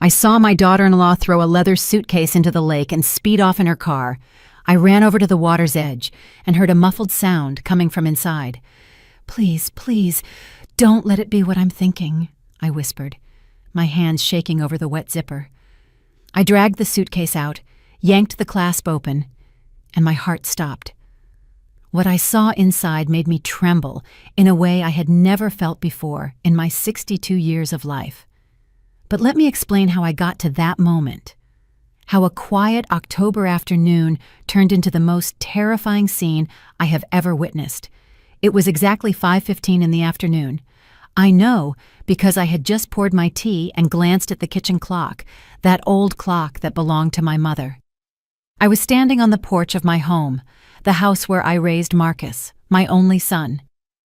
I saw my daughter-in-law throw a leather suitcase into the lake and speed off in her car. I ran over to the water's edge and heard a muffled sound coming from inside. "Please, please, don't let it be what I'm thinking," I whispered, my hands shaking over the wet zipper. I dragged the suitcase out, yanked the clasp open, and my heart stopped. What I saw inside made me tremble in a way I had never felt before in my 62 years of life. But let me explain how I got to that moment. How a quiet October afternoon turned into the most terrifying scene I have ever witnessed. It was exactly 5:15 in the afternoon. I know because I had just poured my tea and glanced at the kitchen clock, that old clock that belonged to my mother. I was standing on the porch of my home, the house where I raised Marcus, my only son.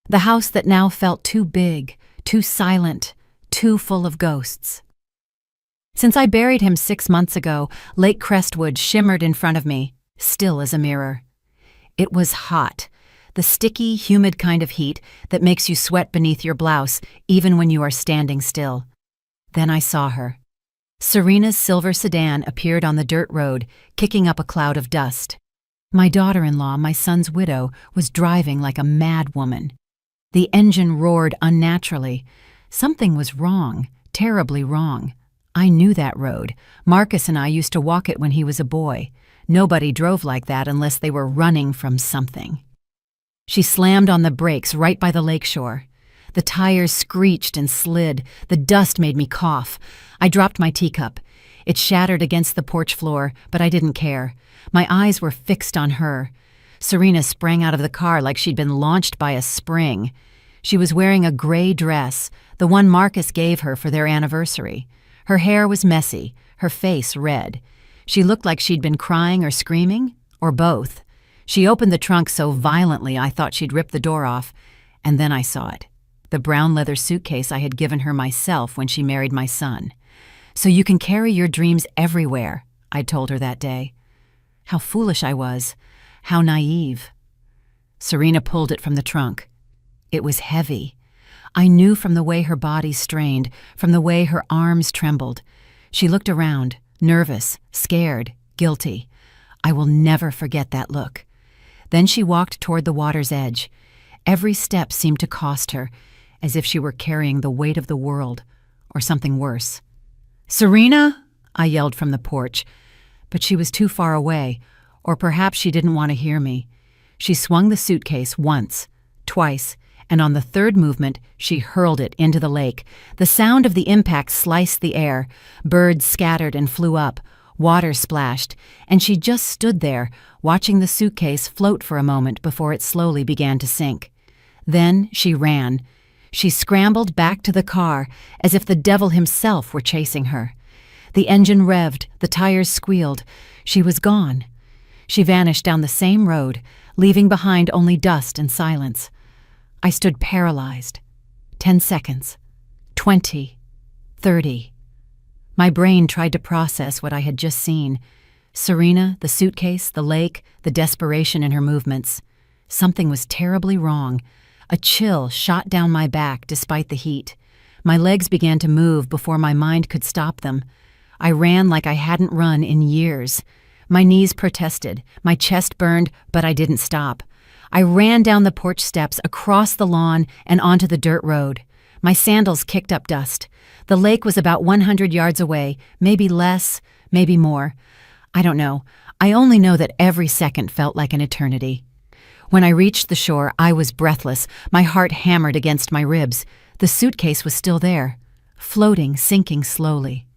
The house that now felt too big, too silent, too full of ghosts. Since I buried him 6 months ago, Lake Crestwood shimmered in front of me, still as a mirror. It was hot, the sticky, humid kind of heat that makes you sweat beneath your blouse even when you are standing still. Then I saw her. Serena's silver sedan appeared on the dirt road, kicking up a cloud of dust. My daughter-in-law, my son's widow, was driving like a mad woman. The engine roared unnaturally. Something was wrong, terribly wrong. I knew that road. Marcus and I used to walk it when he was a boy. Nobody drove like that unless they were running from something. She slammed on the brakes right by the lakeshore. The tires screeched and slid. The dust made me cough. I dropped my teacup. It shattered against the porch floor, but I didn't care. My eyes were fixed on her. Serena sprang out of the car like she'd been launched by a spring. She was wearing a gray dress, the one Marcus gave her for their anniversary. Her hair was messy, her face red. She looked like she'd been crying or screaming, or both. She opened the trunk so violently I thought she'd rip the door off, and then I saw it. The brown leather suitcase I had given her myself when she married my son. "So you can carry your dreams everywhere," I told her that day. How foolish I was. How naive. Serena pulled it from the trunk. It was heavy. I knew from the way her body strained, from the way her arms trembled. She looked around, nervous, scared, guilty. I will never forget that look. Then she walked toward the water's edge. Every step seemed to cost her, as if she were carrying the weight of the world, or something worse. "Serena!" I yelled from the porch, but she was too far away, or perhaps she didn't want to hear me. She swung the suitcase once, twice, and on the third movement, she hurled it into the lake. The sound of the impact sliced the air. Birds scattered and flew up. Water splashed, and she just stood there, watching the suitcase float for a moment before it slowly began to sink. Then she ran. She scrambled back to the car, as if the devil himself were chasing her. The engine revved, the tires squealed. She was gone. She vanished down the same road, leaving behind only dust and silence. I stood paralyzed. 10 seconds. 20. 30. My brain tried to process what I had just seen. Serena, the suitcase, the lake, the desperation in her movements. Something was terribly wrong. A chill shot down my back despite the heat. My legs began to move before my mind could stop them. I ran like I hadn't run in years. My knees protested, my chest burned, but I didn't stop. I ran down the porch steps, across the lawn, and onto the dirt road. My sandals kicked up dust. The lake was about 100 yards away, maybe less, maybe more. I don't know. I only know that every second felt like an eternity. When I reached the shore, I was breathless, my heart hammered against my ribs. The suitcase was still there, floating, sinking slowly.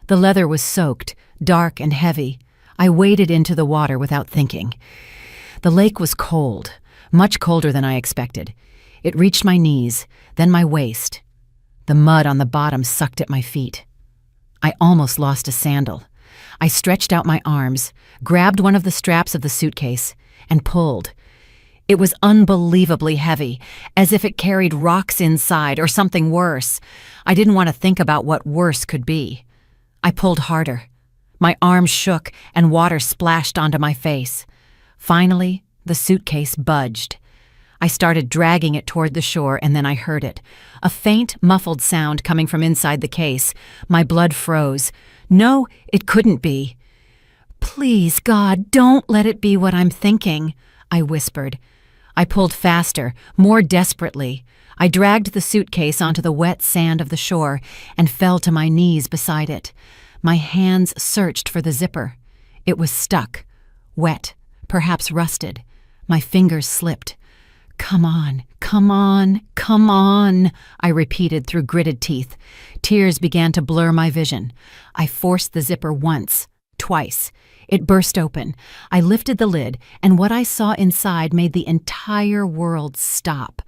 The leather was soaked, dark and heavy. I waded into the water without thinking. The lake was cold, much colder than I expected. It reached my knees, then my waist. The mud on the bottom sucked at my feet. I almost lost a sandal. I stretched out my arms, grabbed one of the straps of the suitcase, and pulled. It was unbelievably heavy, as if it carried rocks inside or something worse. I didn't want to think about what worse could be. I pulled harder. My arms shook and water splashed onto my face. Finally, the suitcase budged. I started dragging it toward the shore, and then I heard it. A faint, muffled sound coming from inside the case. My blood froze. No, it couldn't be. Please, God, don't let it be what I'm thinking, I whispered. I pulled faster, more desperately. I dragged the suitcase onto the wet sand of the shore and fell to my knees beside it. My hands searched for the zipper. It was stuck, wet, perhaps rusted. My fingers slipped. Come on, come on, come on, I repeated through gritted teeth. Tears began to blur my vision. I forced the zipper once, twice. It burst open. I lifted the lid, and what I saw inside made the entire world stop.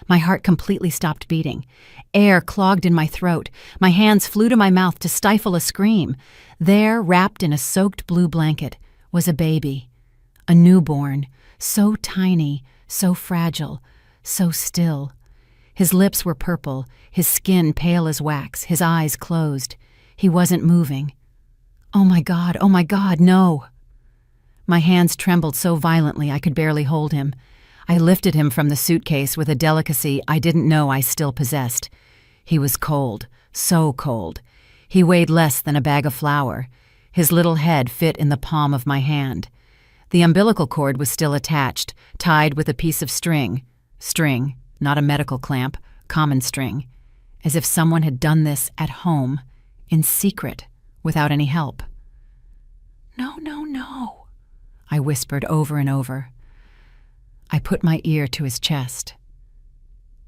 My heart completely stopped beating. Air clogged in my throat. My hands flew to my mouth to stifle a scream. There, wrapped in a soaked blue blanket, was a baby. A newborn, so tiny, so fragile, so still. His lips were purple, his skin pale as wax, his eyes closed. He wasn't moving. Oh my God, no! My hands trembled so violently I could barely hold him. I lifted him from the suitcase with a delicacy I didn't know I still possessed. He was cold, so cold. He weighed less than a bag of flour. His little head fit in the palm of my hand. The umbilical cord was still attached, tied with a piece of string. String, not a medical clamp, common string. As if someone had done this at home, in secret, without any help. No, no, no, I whispered over and over. I put my ear to his chest.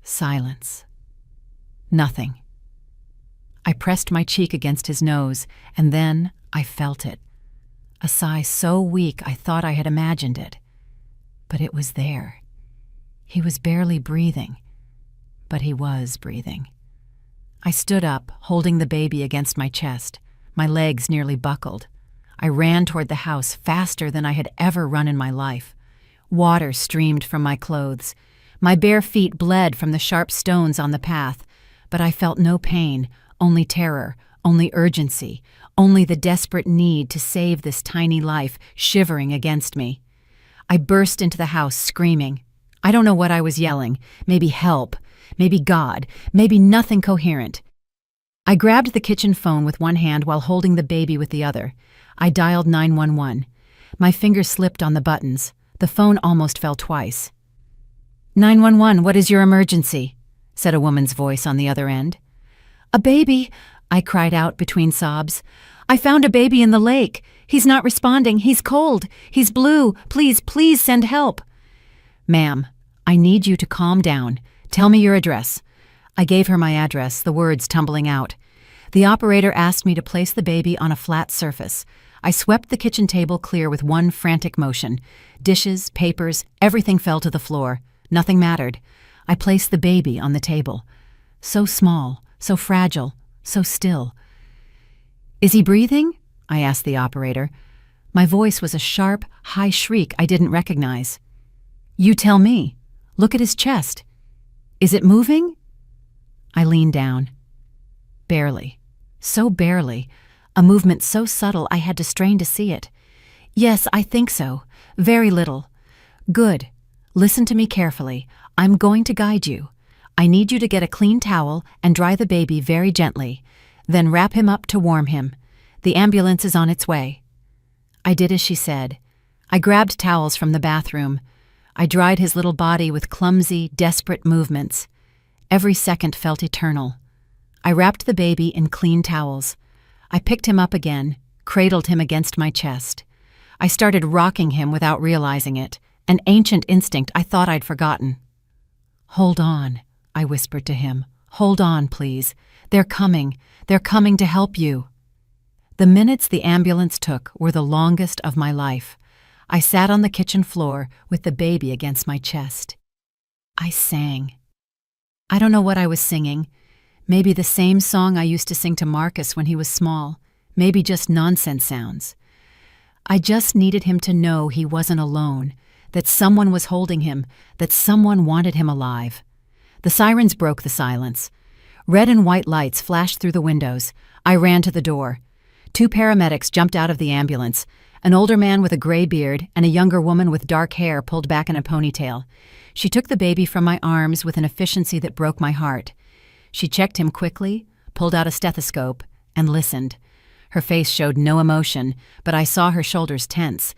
Silence. Nothing. I pressed my cheek against his nose, and then I felt it. A sigh so weak I thought I had imagined it. But it was there. He was barely breathing, but he was breathing. I stood up, holding the baby against my chest. My legs nearly buckled. I ran toward the house faster than I had ever run in my life. Water streamed from my clothes. My bare feet bled from the sharp stones on the path, but I felt no pain, only terror, only urgency, only the desperate need to save this tiny life shivering against me. I burst into the house screaming. I don't know what I was yelling. Maybe help, maybe God, maybe nothing coherent. I grabbed the kitchen phone with one hand while holding the baby with the other. I dialed 911. My fingers slipped on the buttons. The phone almost fell twice. 911, what is your emergency? Said a woman's voice on the other end. A baby, I cried out between sobs. I found a baby in the lake. He's not responding. He's cold. He's blue. Please, please send help. Ma'am, I need you to calm down. Tell me your address. I gave her my address, the words tumbling out. The operator asked me to place the baby on a flat surface. I swept the kitchen table clear with one frantic motion. Dishes, papers, everything fell to the floor. Nothing mattered. I placed the baby on the table. So small, so fragile, so still. Is he breathing? I asked the operator. My voice was a sharp, high shriek I didn't recognize. You tell me. Look at his chest. Is it moving? I leaned down. Barely. So barely. A movement so subtle I had to strain to see it. Yes, I think so. Very little. Good. Listen to me carefully. I'm going to guide you. I need you to get a clean towel and dry the baby very gently. Then wrap him up to warm him. The ambulance is on its way. I did as she said. I grabbed towels from the bathroom. I dried his little body with clumsy, desperate movements. Every second felt eternal. I wrapped the baby in clean towels. I picked him up again, cradled him against my chest. I started rocking him without realizing it, an ancient instinct I thought I'd forgotten. Hold on, I whispered to him. Hold on, please. They're coming. They're coming to help you. The minutes the ambulance took were the longest of my life. I sat on the kitchen floor with the baby against my chest. I sang. I don't know what I was singing. Maybe the same song I used to sing to Marcus when he was small. Maybe just nonsense sounds. I just needed him to know he wasn't alone, that someone was holding him, that someone wanted him alive. The sirens broke the silence. Red and white lights flashed through the windows. I ran to the door. 2 paramedics jumped out of the ambulance. An older man with a gray beard and a younger woman with dark hair pulled back in a ponytail. She took the baby from my arms with an efficiency that broke my heart. She checked him quickly, pulled out a stethoscope, and listened. Her face showed no emotion, but I saw her shoulders tense.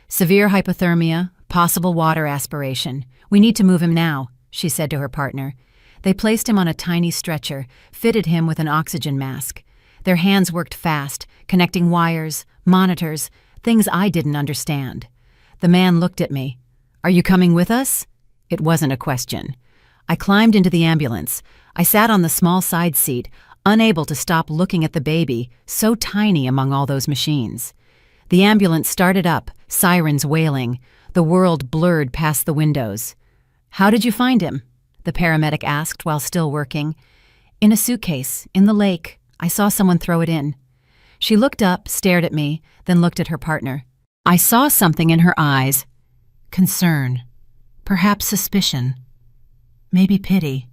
Severe hypothermia, possible water aspiration. We need to move him now, she said to her partner. They placed him on a tiny stretcher, fitted him with an oxygen mask. Their hands worked fast, connecting wires, monitors, things I didn't understand. The man looked at me. "Are you coming with us?" It wasn't a question. I climbed into the ambulance. I sat on the small side seat, unable to stop looking at the baby, so tiny among all those machines. The ambulance started up, sirens wailing. The world blurred past the windows. "How did you find him?" the paramedic asked while still working. "In a suitcase, in the lake. I saw someone throw it in." She looked up, stared at me, then looked at her partner. I saw something in her eyes. Concern. Perhaps suspicion. Maybe pity.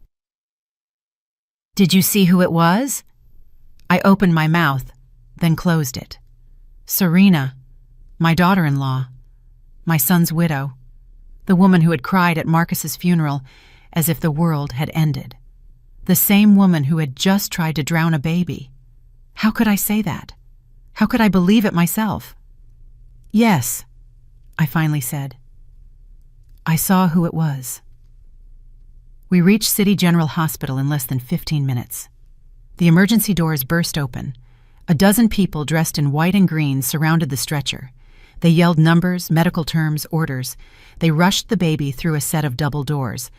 "Did you see who it was?" I opened my mouth, then closed it. Serena, my daughter-in-law, my son's widow, the woman who had cried at Marcus's funeral as if the world had ended. The same woman who had just tried to drown a baby. How could I say that? How could I believe it myself? "Yes," I finally said. "I saw who it was." We reached City General Hospital in less than 15 minutes. The emergency doors burst open. A dozen people dressed in white and green surrounded the stretcher. They yelled numbers, medical terms, orders. They rushed the baby through a set of double doors.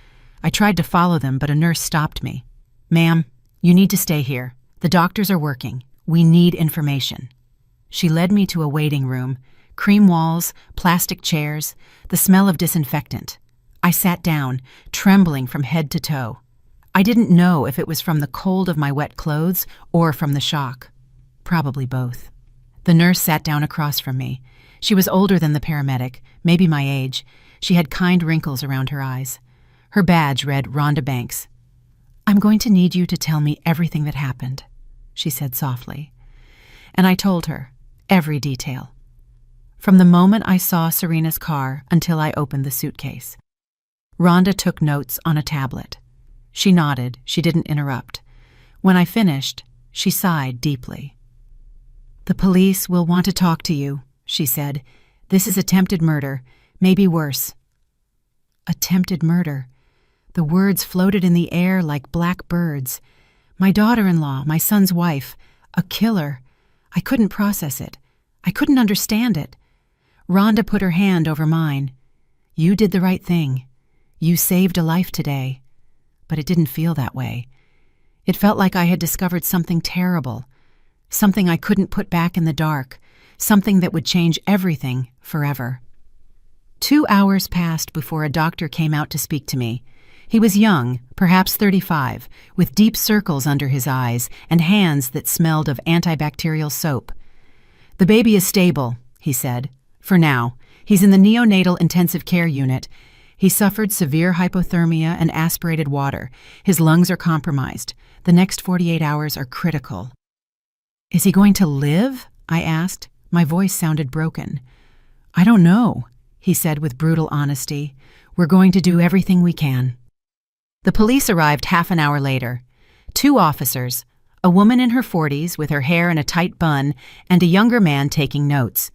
I tried to follow them, but a nurse stopped me. "Ma'am, you need to stay here. The doctors are working. We need information." She led me to a waiting room. Cream walls, plastic chairs, the smell of disinfectant. I sat down, trembling from head to toe. I didn't know if it was from the cold of my wet clothes or from the shock. Probably both. The nurse sat down across from me. She was older than the paramedic, maybe my age. She had kind wrinkles around her eyes. Her badge read Rhonda Banks. "I'm going to need you to tell me everything that happened," she said softly. And I told her, every detail. From the moment I saw Serena's car until I opened the suitcase. Rhonda took notes on a tablet. She nodded. She didn't interrupt. When I finished, she sighed deeply. "The police will want to talk to you," she said. "This is attempted murder, maybe worse." Attempted murder. The words floated in the air like black birds. My daughter-in-law, my son's wife, a killer. I couldn't process it. I couldn't understand it. Rhonda put her hand over mine. "You did the right thing. You saved a life today." But it didn't feel that way. It felt like I had discovered something terrible, something I couldn't put back in the dark, something that would change everything forever. 2 hours passed before a doctor came out to speak to me. He was young, perhaps 35, with deep circles under his eyes and hands that smelled of antibacterial soap. "The baby is stable," he said. "For now. He's in the neonatal intensive care unit. He suffered severe hypothermia and aspirated water. His lungs are compromised. The next 48 hours are critical." "Is he going to live?" I asked. My voice sounded broken. "I don't know," he said with brutal honesty. "We're going to do everything we can." The police arrived half an hour later. 2 officers, a woman in her 40s with her hair in a tight bun, and a younger man taking notes.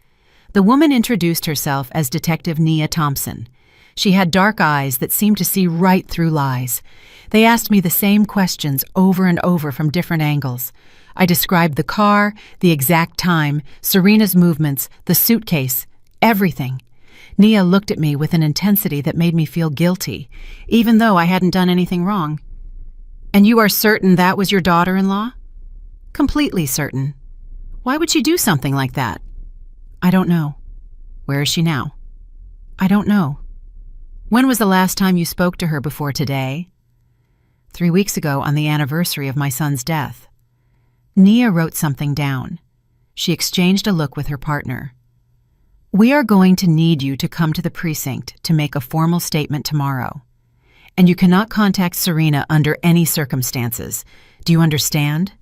The woman introduced herself as Detective Nia Thompson. She had dark eyes that seemed to see right through lies. They asked me the same questions over and over from different angles. I described the car, the exact time, Serena's movements, the suitcase, everything. Nia looked at me with an intensity that made me feel guilty, even though I hadn't done anything wrong. "And you are certain that was your daughter-in-law?" "Completely certain." "Why would she do something like that?" "I don't know." "Where is she now?" "I don't know." "When was the last time you spoke to her before today?" 3 weeks ago on the anniversary of my son's death. Nia wrote something down. She exchanged a look with her partner. "We are going to need you to come to the precinct to make a formal statement tomorrow. And you cannot contact Serena under any circumstances. Do you understand?"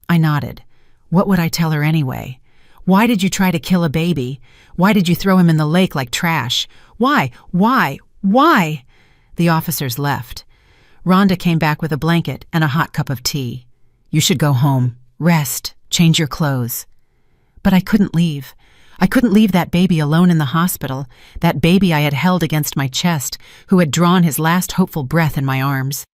I nodded. What would I tell her anyway? Why did you try to kill a baby? Why did you throw him in the lake like trash? Why? The officers left. Rhonda came back with a blanket and a hot cup of tea. "You should go home. Rest." Change your clothes. But I couldn't leave. I couldn't leave that baby alone in the hospital, that baby I had held against my chest, who had drawn his last hopeful breath in my arms.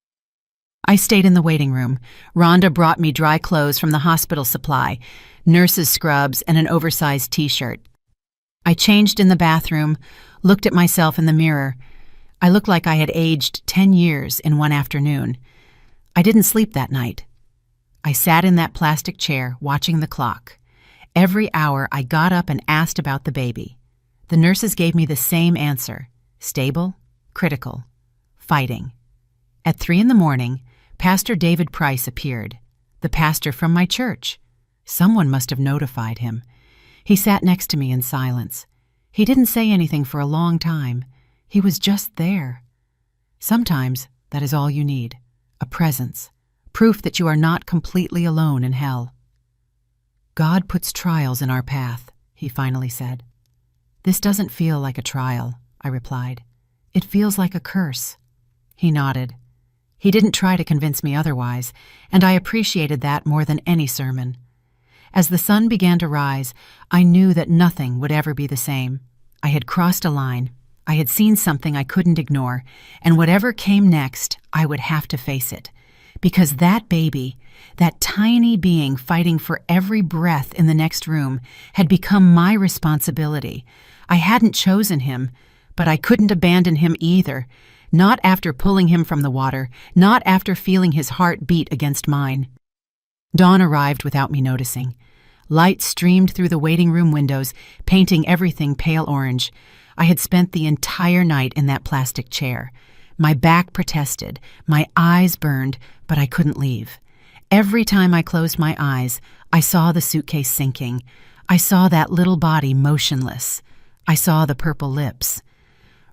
I stayed in the waiting room. Rhonda brought me dry clothes from the hospital supply, nurse's scrubs and an oversized t-shirt. I changed in the bathroom, looked at myself in the mirror. I looked like I had aged 10 years in one afternoon. I didn't sleep that night. I sat in that plastic chair, watching the clock. Every hour, I got up and asked about the baby. The nurses gave me the same answer: stable, critical, fighting. At 3 a.m, Pastor David Price appeared, the pastor from my church. Someone must have notified him. He sat next to me in silence. He didn't say anything for a long time. He was just there. Sometimes that is all you need, a presence, proof that you are not completely alone in hell. God puts trials in our path, he finally said. This doesn't feel like a trial, I replied. It feels like a curse. He nodded. He didn't try to convince me otherwise, and I appreciated that more than any sermon. As the sun began to rise, I knew that nothing would ever be the same. I had crossed a line. I had seen something I couldn't ignore, and whatever came next, I would have to face it. Because that baby, that tiny being fighting for every breath in the next room, had become my responsibility. I hadn't chosen him, but I couldn't abandon him either. Not after pulling him from the water, not after feeling his heart beat against mine. Dawn arrived without me noticing. Light streamed through the waiting room windows, painting everything pale orange. I had spent the entire night in that plastic chair. My back protested, my eyes burned, but I couldn't leave. Every time I closed my eyes, I saw the suitcase sinking. I saw that little body motionless. I saw the purple lips.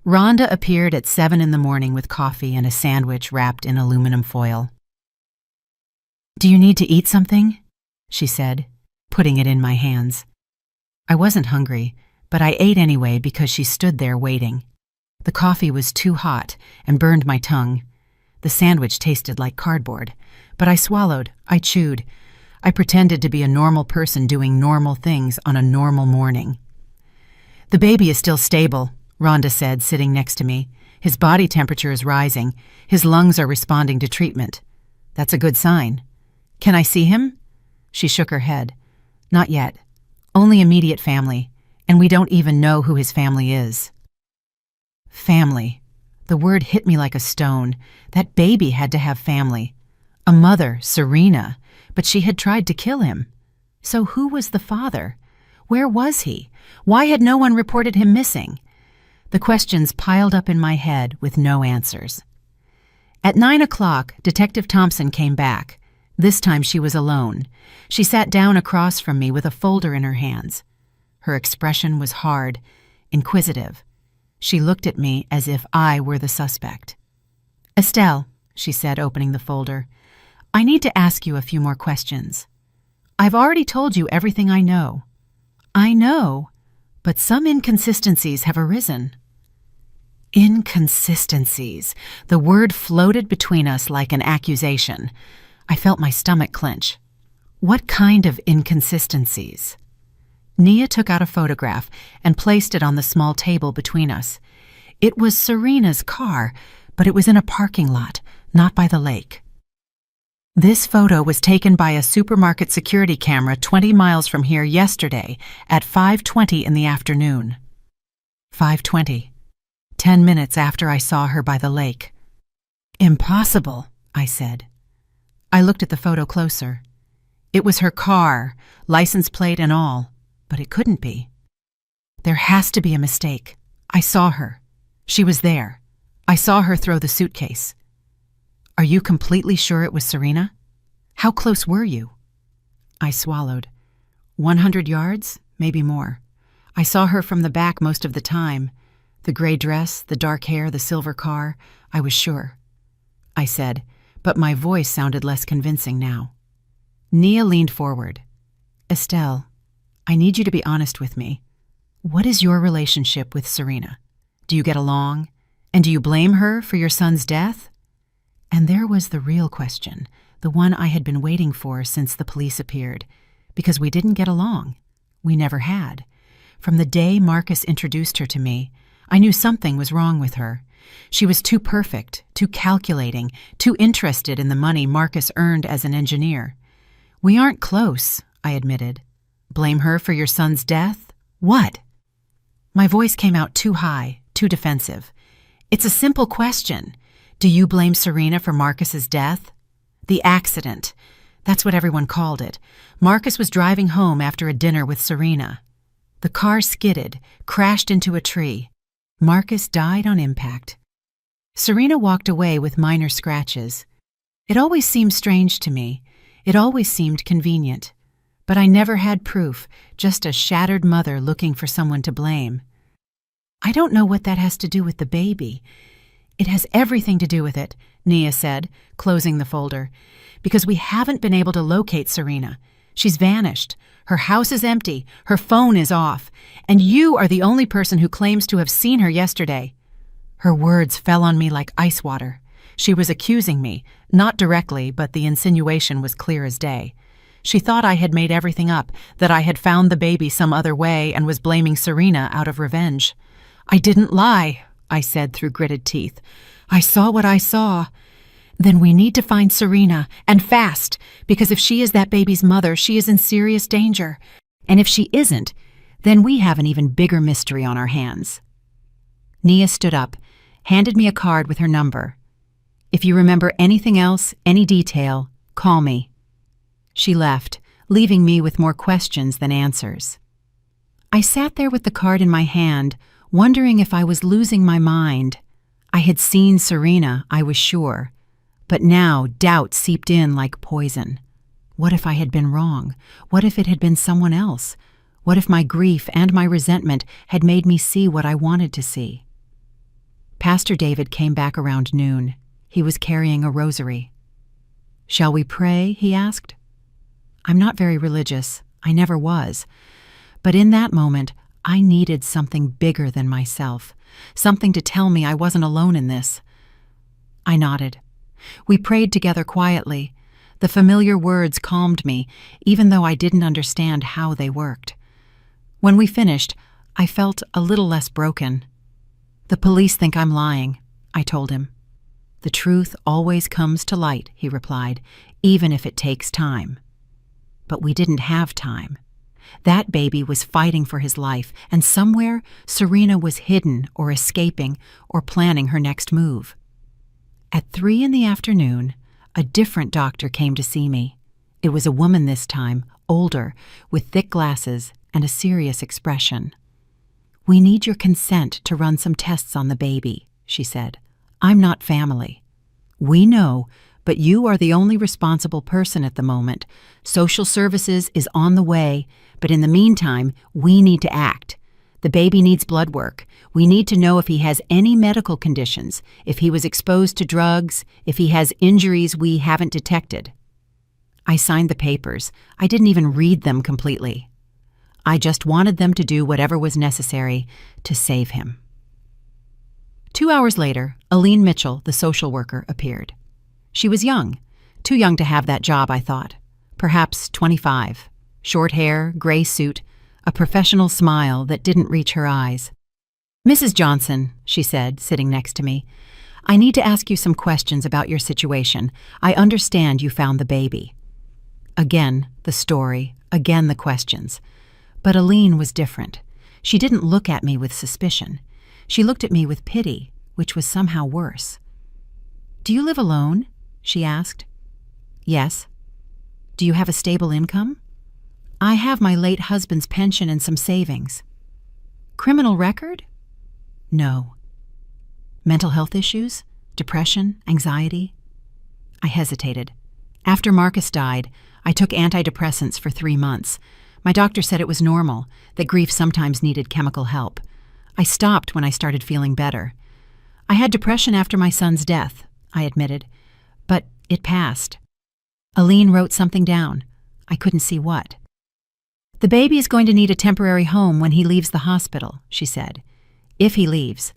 Rhonda appeared at 7 a.m. with coffee and a sandwich wrapped in aluminum foil. "Do you need to eat something?" she said, putting it in my hands. I wasn't hungry, but I ate anyway because she stood there waiting. The coffee was too hot and burned my tongue. The sandwich tasted like cardboard, but I swallowed, I chewed. I pretended to be a normal person doing normal things on a normal morning. "The baby is still stable," Rhonda said, sitting next to me. "His body temperature is rising. His lungs are responding to treatment. That's a good sign. Can I see him?" She shook her head. "Not yet. Only immediate family, and we don't even know who his family is." Family. The word hit me like a stone. That baby had to have family. A mother, Serena, but she had tried to kill him. So who was the father? Where was he? Why had no one reported him missing? The questions piled up in my head with no answers. At 9 o'clock, Detective Thompson came back. This time she was alone. She sat down across from me with a folder in her hands. Her expression was hard, inquisitive. She looked at me as if I were the suspect. "Estelle," she said, opening the folder, "I need to ask you a few more questions. I've already told you everything I know." "I know, but some inconsistencies have arisen." Inconsistencies. The word floated between us like an accusation. I felt my stomach clench. What kind of inconsistencies? Nia took out a photograph and placed it on the small table between us. It was Serena's car, but it was in a parking lot, not by the lake. "This photo was taken by a supermarket security camera 20 miles from here yesterday at 5:20 in the afternoon." 5:20. 10 minutes after I saw her by the lake. "Impossible," I said. I looked at the photo closer. It was her car, license plate and all. But it couldn't be. There has to be a mistake. I saw her. She was there. I saw her throw the suitcase. "Are you completely sure it was Serena? How close were you?" I swallowed. 100 yards, maybe more. I saw her from the back most of the time. The gray dress, the dark hair, the silver car. I was sure. I said, but my voice sounded less convincing now. Nia leaned forward. "Estelle, I need you to be honest with me. What is your relationship with Serena? Do you get along? And do you blame her for your son's death?" And there was the real question, the one I had been waiting for since the police appeared. because we didn't get along. We never had. From the day Marcus introduced her to me, I knew something was wrong with her. She was too perfect, too calculating, too interested in the money Marcus earned as an engineer. We aren't close, I admitted. Blame her for your son's death? What? My voice came out too high, too defensive. It's a simple question. Do you blame Serena for Marcus's death? The accident. That's what everyone called it. Marcus was driving home after a dinner with Serena. The car skidded, crashed into a tree. Marcus died on impact. Serena walked away with minor scratches. It always seemed strange to me. It always seemed convenient. But I never had proof, just a shattered mother looking for someone to blame. I don't know what that has to do with the baby. It has everything to do with it, Nia said, closing the folder. Because we haven't been able to locate Serena. She's vanished. Her house is empty. Her phone is off. And you are the only person who claims to have seen her yesterday. Her words fell on me like ice water. She was accusing me, not directly, but the insinuation was clear as day. She thought I had made everything up, that I had found the baby some other way and was blaming Serena out of revenge. I didn't lie, I said through gritted teeth. I saw what I saw. Then we need to find Serena, and fast, because if she is that baby's mother, she is in serious danger. And if she isn't, then we have an even bigger mystery on our hands. Nia stood up, handed me a card with her number. If you remember anything else, any detail, call me. She left, leaving me with more questions than answers. I sat there with the card in my hand, wondering if I was losing my mind. I had seen Serena, I was sure. But now doubt seeped in like poison. What if I had been wrong? What if it had been someone else? What if my grief and my resentment had made me see what I wanted to see? Pastor David came back around noon. He was carrying a rosary. "Shall we pray?" he asked. I'm not very religious. I never was. But in that moment, I needed something bigger than myself, something to tell me I wasn't alone in this. I nodded. We prayed together quietly. The familiar words calmed me, even though I didn't understand how they worked. When we finished, I felt a little less broken. The police think I'm lying, I told him. The truth always comes to light, he replied, even if it takes time. But we didn't have time. That baby was fighting for his life, and somewhere Serena was hidden or escaping or planning her next move. At 3 p.m, a different doctor came to see me. It was a woman this time, older, with thick glasses and a serious expression. "We need your consent to run some tests on the baby," she said. "I'm not family." "We know, but you are the only responsible person at the moment. Social services is on the way, but in the meantime, we need to act. The baby needs blood work. We need to know if he has any medical conditions, if he was exposed to drugs, if he has injuries we haven't detected." I signed the papers. I didn't even read them completely. I just wanted them to do whatever was necessary to save him. 2 hours later, Aline Mitchell, the social worker, appeared. She was young, too young to have that job, I thought. Perhaps 25. Short hair, gray suit, a professional smile that didn't reach her eyes. "Mrs. Johnson," she said, sitting next to me, "I need to ask you some questions about your situation. I understand you found the baby." Again, the story, again the questions. But Aline was different. She didn't look at me with suspicion. She looked at me with pity, which was somehow worse. "Do you live alone?" she asked. "Yes." "Do you have a stable income?" "I have my late husband's pension and some savings." "Criminal record?" "No." "Mental health issues? Depression? Anxiety?" I hesitated. After Marcus died, I took antidepressants for 3 months. My doctor said it was normal, that grief sometimes needed chemical help. I stopped when I started feeling better. "I had depression after my son's death," I admitted, "but it passed." Aline wrote something down. I couldn't see what. "The baby is going to need a temporary home when he leaves the hospital," she said. "If he leaves.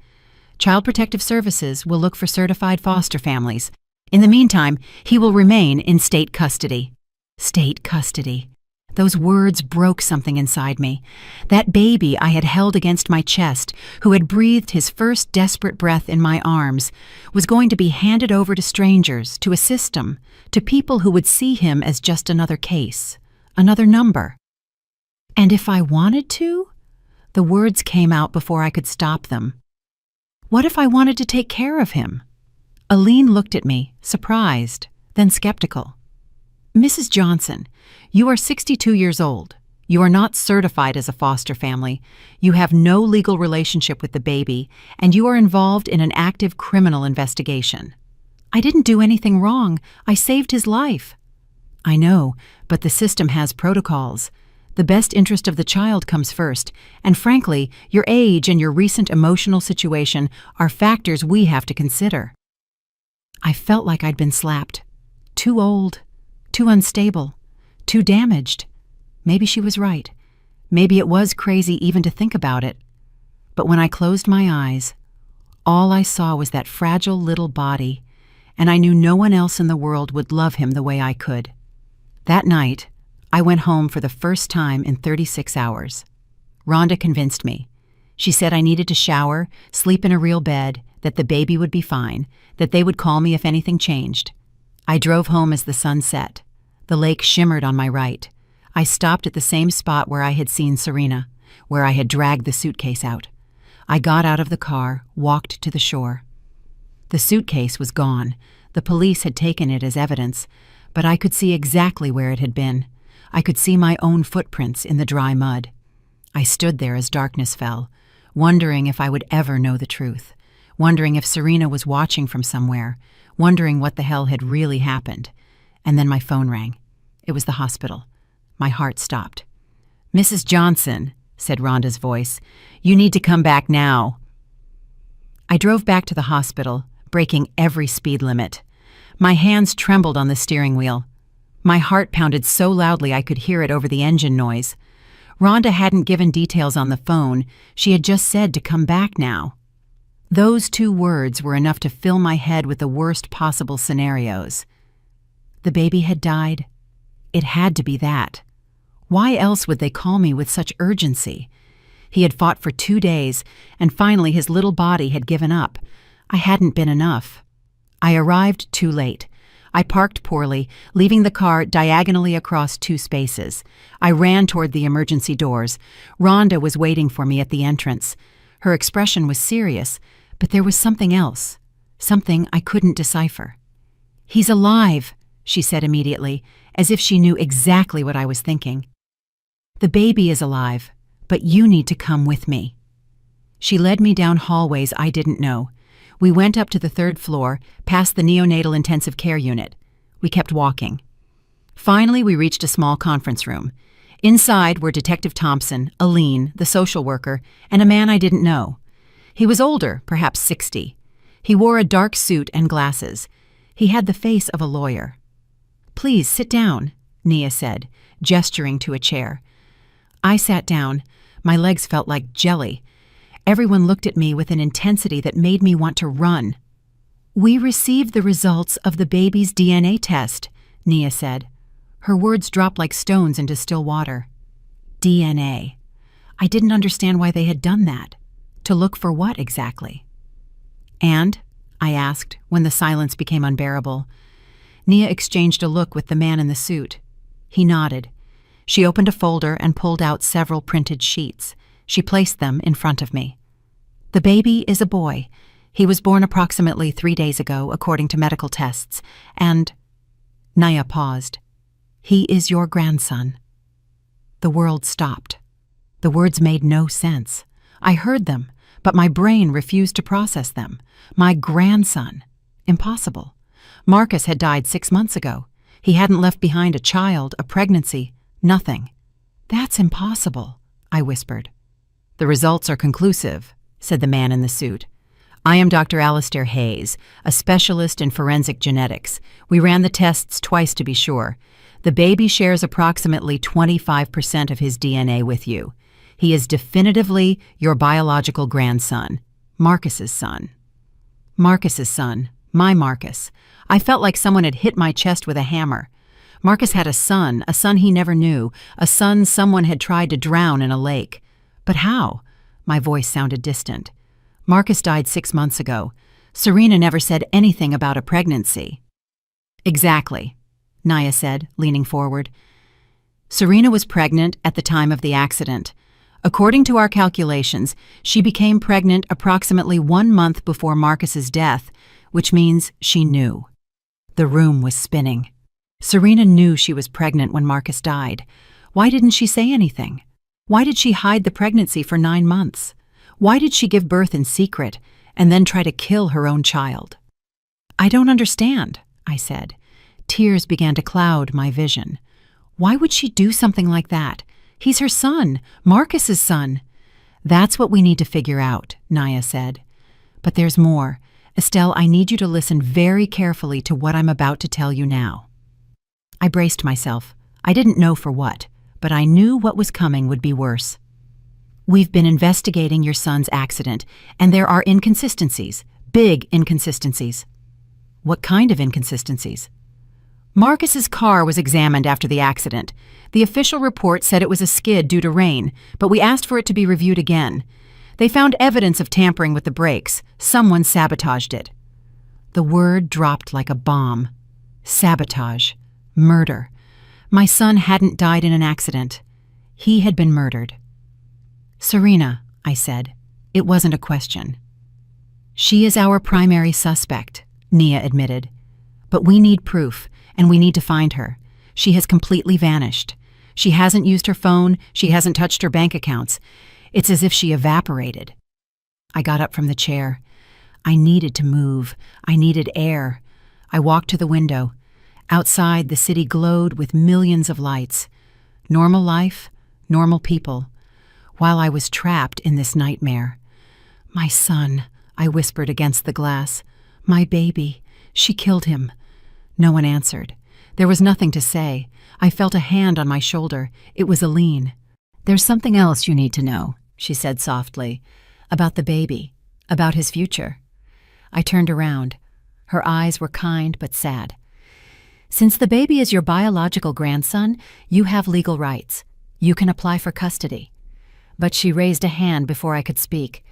Child Protective Services will look for certified foster families. In the meantime, he will remain in state custody." State custody. Those words broke something inside me. That baby I had held against my chest, who had breathed his first desperate breath in my arms, was going to be handed over to strangers, to a system, to people who would see him as just another case, another number. And if I wanted to? The words came out before I could stop them. What if I wanted to take care of him? Aline looked at me, surprised, then skeptical. Mrs. Johnson, you are 62 years old. You are not certified as a foster family. You have no legal relationship with the baby, and you are involved in an active criminal investigation. I didn't do anything wrong. I saved his life. I know, but the system has protocols. The best interest of the child comes first, and frankly, your age and your recent emotional situation are factors we have to consider. I felt like I'd been slapped. Too old. Too unstable, too damaged. Maybe she was right. Maybe it was crazy even to think about it. But when I closed my eyes, all I saw was that fragile little body, and I knew no one else in the world would love him the way I could. That night, I went home for the first time in 36 hours. Rhonda convinced me. She said I needed to shower, sleep in a real bed, that the baby would be fine, that they would call me if anything changed. I drove home as the sun set. The lake shimmered on my right. I stopped at the same spot where I had seen Serena, where I had dragged the suitcase out. I got out of the car, walked to the shore. The suitcase was gone. The police had taken it as evidence, but I could see exactly where it had been. I could see my own footprints in the dry mud. I stood there as darkness fell, wondering if I would ever know the truth, wondering if Serena was watching from somewhere, wondering what the hell had really happened. And then my phone rang. It was the hospital. My heart stopped. Mrs. Johnson, said Rhonda's voice, you need to come back now. I drove back to the hospital, breaking every speed limit. My hands trembled on the steering wheel. My heart pounded so loudly I could hear it over the engine noise. Rhonda hadn't given details on the phone. She had just said to come back now. Those two words were enough to fill my head with the worst possible scenarios. The baby had died. It had to be that. Why else would they call me with such urgency? He had fought for 2 days, and finally his little body had given up. I hadn't been enough. I arrived too late. I parked poorly, leaving the car diagonally across 2 spaces. I ran toward the emergency doors. Rhonda was waiting for me at the entrance. Her expression was serious, but there was something else, something I couldn't decipher. He's alive, she said immediately, as if she knew exactly what I was thinking. The baby is alive, but you need to come with me. She led me down hallways I didn't know. We went up to the 3rd floor, past the neonatal intensive care unit. We kept walking. Finally, we reached a small conference room. Inside were Detective Thompson, Aline, the social worker, and a man I didn't know. He was older, perhaps 60. He wore a dark suit and glasses. He had the face of a lawyer. Please sit down, Nia said, gesturing to a chair. I sat down. My legs felt like jelly. Everyone looked at me with an intensity that made me want to run. We received the results of the baby's DNA test, Nia said. Her words dropped like stones into still water. DNA. I didn't understand why they had done that. To look for what exactly? And? I asked, when the silence became unbearable. Nia exchanged a look with the man in the suit. He nodded. She opened a folder and pulled out several printed sheets. She placed them in front of me. The baby is a boy. He was born approximately 3 days ago, according to medical tests, and... Nia paused. He is your grandson. The world stopped. The words made no sense. I heard them, but my brain refused to process them. My grandson. Impossible. Marcus had died 6 months ago. He hadn't left behind a child, a pregnancy, nothing. That's impossible, I whispered. The results are conclusive, said the man in the suit. I am Dr. Alistair Hayes, a specialist in forensic genetics. We ran the tests twice to be sure. The baby shares approximately 25% of his DNA with you. He is definitively your biological grandson, Marcus's son. Marcus's son, my Marcus. I felt like someone had hit my chest with a hammer. Marcus had a son he never knew, a son someone had tried to drown in a lake. But how? My voice sounded distant. Marcus died 6 months ago. Serena never said anything about a pregnancy. Exactly, Naya said, leaning forward. Serena was pregnant at the time of the accident. According to our calculations, she became pregnant approximately 1 month before Marcus's death, which means she knew. The room was spinning. Serena knew she was pregnant when Marcus died. Why didn't she say anything? Why did she hide the pregnancy for 9 months? Why did she give birth in secret and then try to kill her own child? I don't understand, I said. Tears began to cloud my vision. Why would she do something like that? He's her son, Marcus's son. That's what we need to figure out, Naya said. But there's more. Estelle, I need you to listen very carefully to what I'm about to tell you now. I braced myself. I didn't know for what, but I knew what was coming would be worse. We've been investigating your son's accident, and there are inconsistencies, big inconsistencies. What kind of inconsistencies? Marcus's car was examined after the accident. The official report said it was a skid due to rain, but we asked for it to be reviewed again. They found evidence of tampering with the brakes. Someone sabotaged it. The word dropped like a bomb. Sabotage. Murder. My son hadn't died in an accident. He had been murdered. Serena, I said. It wasn't a question. She is our primary suspect, Nia admitted. But we need proof, and we need to find her. She has completely vanished. She hasn't used her phone. She hasn't touched her bank accounts. It's as if she evaporated. I got up from the chair. I needed to move. I needed air. I walked to the window. Outside, the city glowed with millions of lights. Normal life, normal people. While I was trapped in this nightmare. My son, I whispered against the glass. My baby. She killed him. No one answered. There was nothing to say. I felt a hand on my shoulder. It was Aline. There's something else you need to know, she said softly. About the baby. About his future. I turned around. Her eyes were kind but sad. Since the baby is your biological grandson, you have legal rights. You can apply for custody. But she raised a hand before I could speak.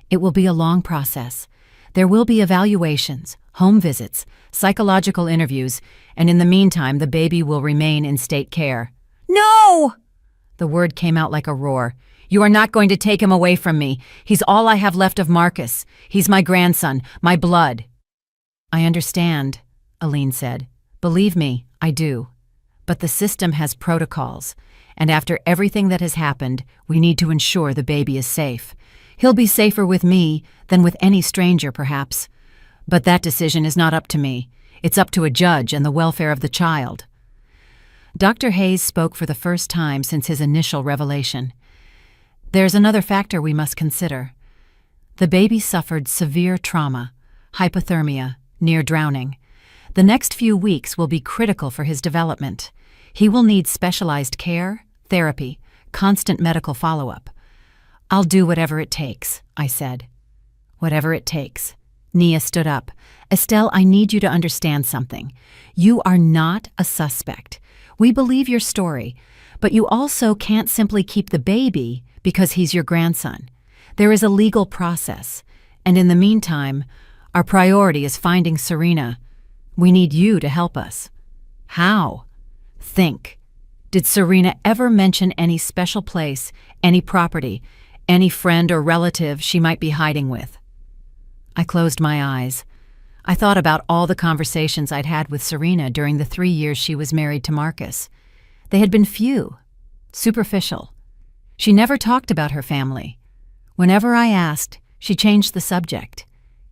It will be a long process. There will be evaluations, home visits, psychological interviews, and in the meantime, the baby will remain in state care. No! The word came out like a roar. You are not going to take him away from me. He's all I have left of Marcus. He's my grandson, my blood. I understand, Aline said. Believe me, I do. But the system has protocols, and after everything that has happened, we need to ensure the baby is safe. He'll be safer with me than with any stranger, perhaps. But that decision is not up to me. It's up to a judge and the welfare of the child. Dr. Hayes spoke for the first time since his initial revelation. There's another factor we must consider. The baby suffered severe trauma, hypothermia, near drowning. The next few weeks will be critical for his development. He will need specialized care, therapy, constant medical follow-up. I'll do whatever it takes, I said. Whatever it takes. Nia stood up. Estelle, I need you to understand something. You are not a suspect. We believe your story, but you also can't simply keep the baby because he's your grandson. There is a legal process, and in the meantime, our priority is finding Serena. We need you to help us. How? Think. Did Serena ever mention any special place, any property, any friend or relative she might be hiding with? I closed my eyes. I thought about all the conversations I'd had with Serena during the 3 years she was married to Marcus. They had been few, superficial. She never talked about her family. Whenever I asked, she changed the subject.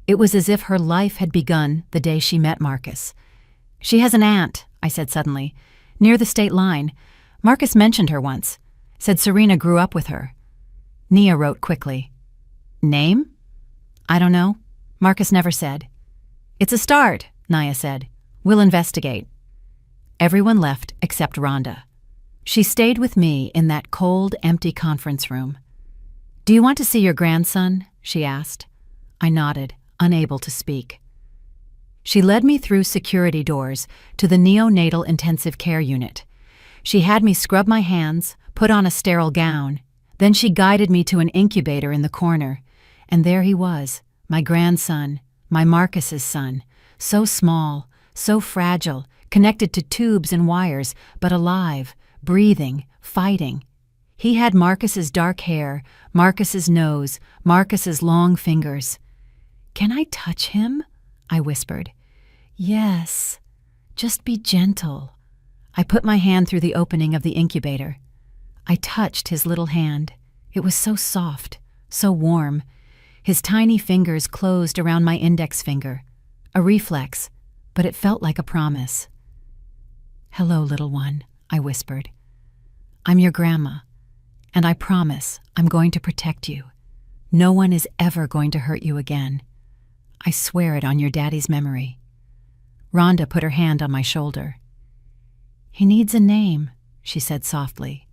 It was as if her life had begun the day she met Marcus. She has an aunt, I said suddenly, near the state line. Marcus mentioned her once, said Serena grew up with her. Nia wrote quickly. Name? I don't know. Marcus never said. It's a start, Nia said. We'll investigate. Everyone left except Rhonda. She stayed with me in that cold, empty conference room. Do you want to see your grandson? She asked. I nodded, unable to speak. She led me through security doors to the neonatal intensive care unit. She had me scrub my hands, put on a sterile gown. Then she guided me to an incubator in the corner. And there he was, my grandson, my Marcus's son, so small, so fragile, connected to tubes and wires, but alive, breathing, fighting. He had Marcus's dark hair, Marcus's nose, Marcus's long fingers. "Can I touch him?" I whispered. "Yes. Just be gentle." I put my hand through the opening of the incubator. I touched his little hand. It was so soft, so warm. His tiny fingers closed around my index finger. A reflex, but it felt like a promise. "Hello, little one," I whispered. "I'm your grandma, and I promise I'm going to protect you. No one is ever going to hurt you again. I swear it on your daddy's memory." Rhonda put her hand on my shoulder. "He needs a name," she said softly,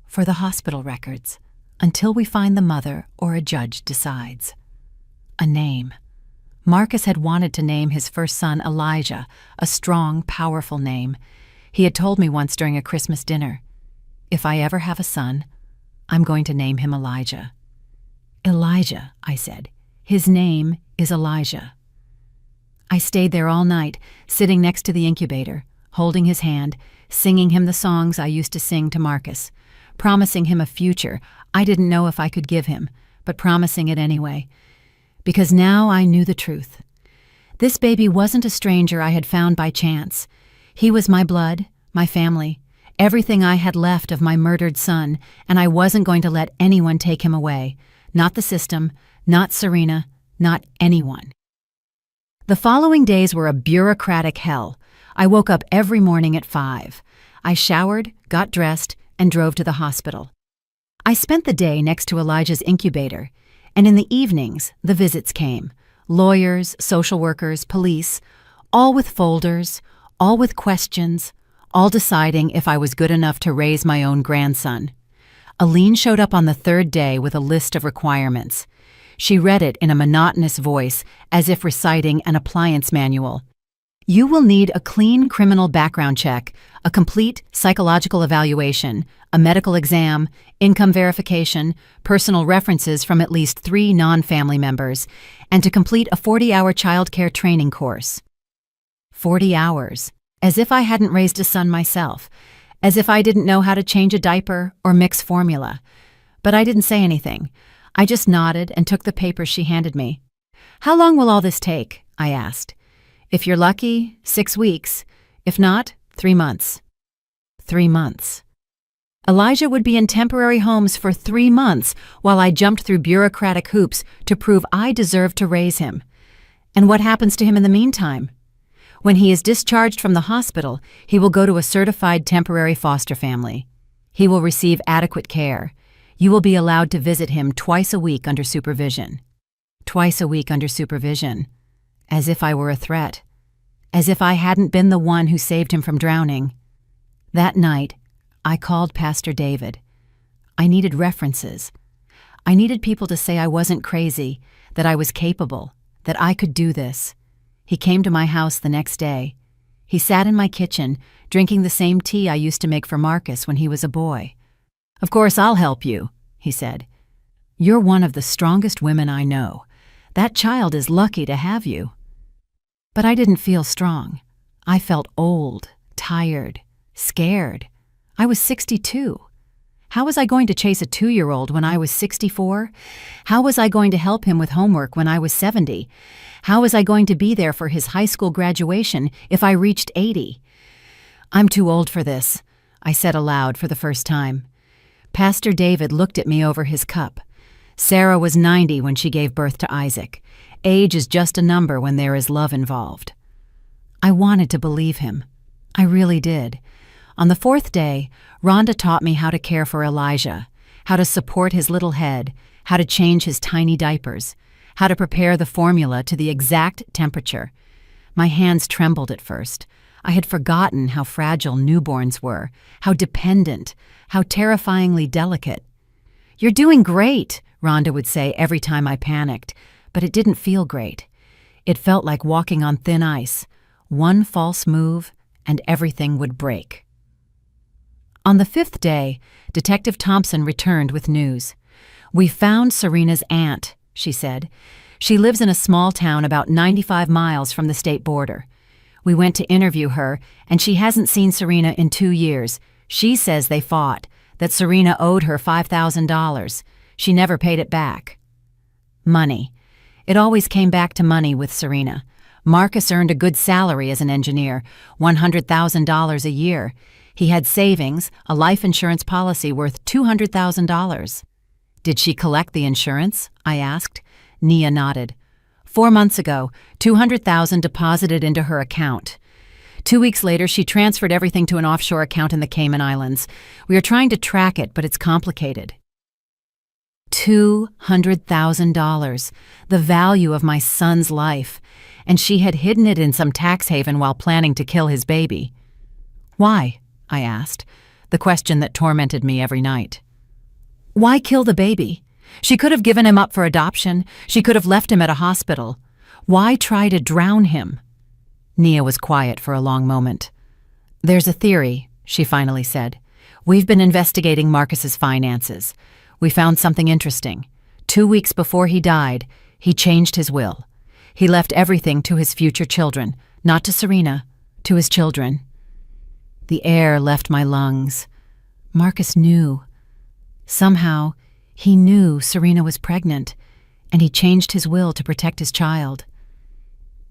"for the hospital records, until we find the mother or a judge decides." A name. Marcus had wanted to name his first son Elijah, a strong, powerful name. He had told me once during a Christmas dinner, "If I ever have a son, I'm going to name him Elijah." "Elijah," I said. "His name is Elijah." I stayed there all night, sitting next to the incubator, holding his hand, singing him the songs I used to sing to Marcus, promising him a future I didn't know if I could give him, but promising it anyway. Because now I knew the truth. This baby wasn't a stranger I had found by chance. He was my blood, my family, everything I had left of my murdered son, and I wasn't going to let anyone take him away. Not the system, not Serena, not anyone. The following days were a bureaucratic hell. I woke up every morning at 5. I showered, got dressed, and drove to the hospital. I spent the day next to Elijah's incubator, and in the evenings, the visits came. Lawyers, social workers, police, all with folders, all with questions, all deciding if I was good enough to raise my own grandson. Aline showed up on the third day with a list of requirements. She read it in a monotonous voice, as if reciting an appliance manual. "You will need a clean criminal background check, a complete psychological evaluation, a medical exam, income verification, personal references from at least 3 non-family members, and to complete a 40-hour childcare training course." 40 hours. As if I hadn't raised a son myself. As if I didn't know how to change a diaper or mix formula. But I didn't say anything. I just nodded and took the papers she handed me. "How long will all this take?" I asked. "If you're lucky, 6 weeks. If not, 3 months." 3 months. Elijah would be in temporary homes for 3 months while I jumped through bureaucratic hoops to prove I deserved to raise him. And what happens to him in the meantime? When he is discharged from the hospital, he will go to a certified temporary foster family. He will receive adequate care. You will be allowed to visit him twice a week under supervision. Twice a week under supervision. As if I were a threat. As if I hadn't been the one who saved him from drowning. That night, I called Pastor David. I needed references. I needed people to say I wasn't crazy, that I was capable, that I could do this. He came to my house the next day. He sat in my kitchen, drinking the same tea I used to make for Marcus when he was a boy. "Of course I'll help you," he said. "You're one of the strongest women I know. That child is lucky to have you." But I didn't feel strong. I felt old, tired, scared. I was 62. How was I going to chase a 2-year-old when I was 64? How was I going to help him with homework when I was 70? How was I going to be there for his high school graduation if I reached 80? "I'm too old for this," I said aloud for the first time. Pastor David looked at me over his cup. Sarah was 90 when she gave birth to Isaac. Age is just a number when there is love involved. I wanted to believe him. I really did. On the 4th day, Rhonda taught me how to care for Elijah, how to support his little head, how to change his tiny diapers, how to prepare the formula to the exact temperature. My hands trembled at first. I had forgotten how fragile newborns were, how dependent, how terrifyingly delicate. "You're doing great," Rhonda would say every time I panicked, but it didn't feel great. It felt like walking on thin ice. One false move, and everything would break. On the 5th day, Detective Thompson returned with news. "We found Serena's aunt," she said. "She lives in a small town about 95 miles from the state border. We went to interview her, and she hasn't seen Serena in 2 years. She says they fought, that Serena owed her $5,000. She never paid it back." Money. It always came back to money with Serena. Marcus earned a good salary as an engineer, $100,000 a year. He had savings, a life insurance policy worth $200,000. "Did she collect the insurance?" I asked. Nia nodded. 4 months ago, $200,000 deposited into her account. 2 weeks later, she transferred everything to an offshore account in the Cayman Islands. We are trying to track it, but it's complicated. $200,000, the value of my son's life, and she had hidden it in some tax haven while planning to kill his baby. "Why?" I asked, the question that tormented me every night. "Why kill the baby? She could have given him up for adoption. She could have left him at a hospital. Why try to drown him?" Nia was quiet for a long moment. "There's a theory," she finally said. "We've been investigating Marcus's finances. We found something interesting. 2 weeks before he died, he changed his will. He left everything to his future children, not to Serena, to his children." The air left my lungs. Marcus knew. Somehow, he knew Serena was pregnant, and he changed his will to protect his child.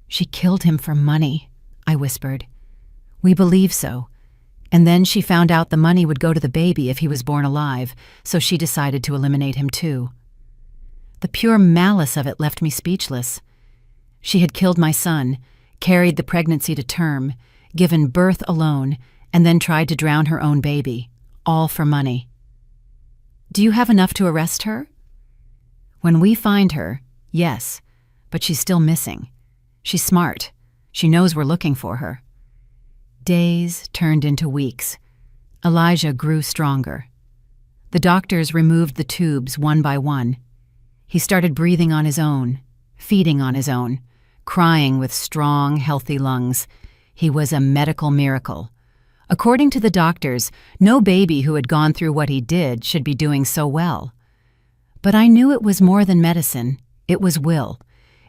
"She killed him for money," I whispered. "We believe so. And then she found out the money would go to the baby if he was born alive, so she decided to eliminate him too." The pure malice of it left me speechless. She had killed my son, carried the pregnancy to term, given birth alone, and then tried to drown her own baby, all for money. "Do you have enough to arrest her?" "When we find her, yes, but she's still missing. She's smart. She knows we're looking for her." Days turned into weeks. Elijah grew stronger. The doctors removed the tubes one by one. He started breathing on his own, feeding on his own, crying with strong, healthy lungs. He was a medical miracle. According to the doctors, no baby who had gone through what he did should be doing so well. But I knew it was more than medicine. It was will.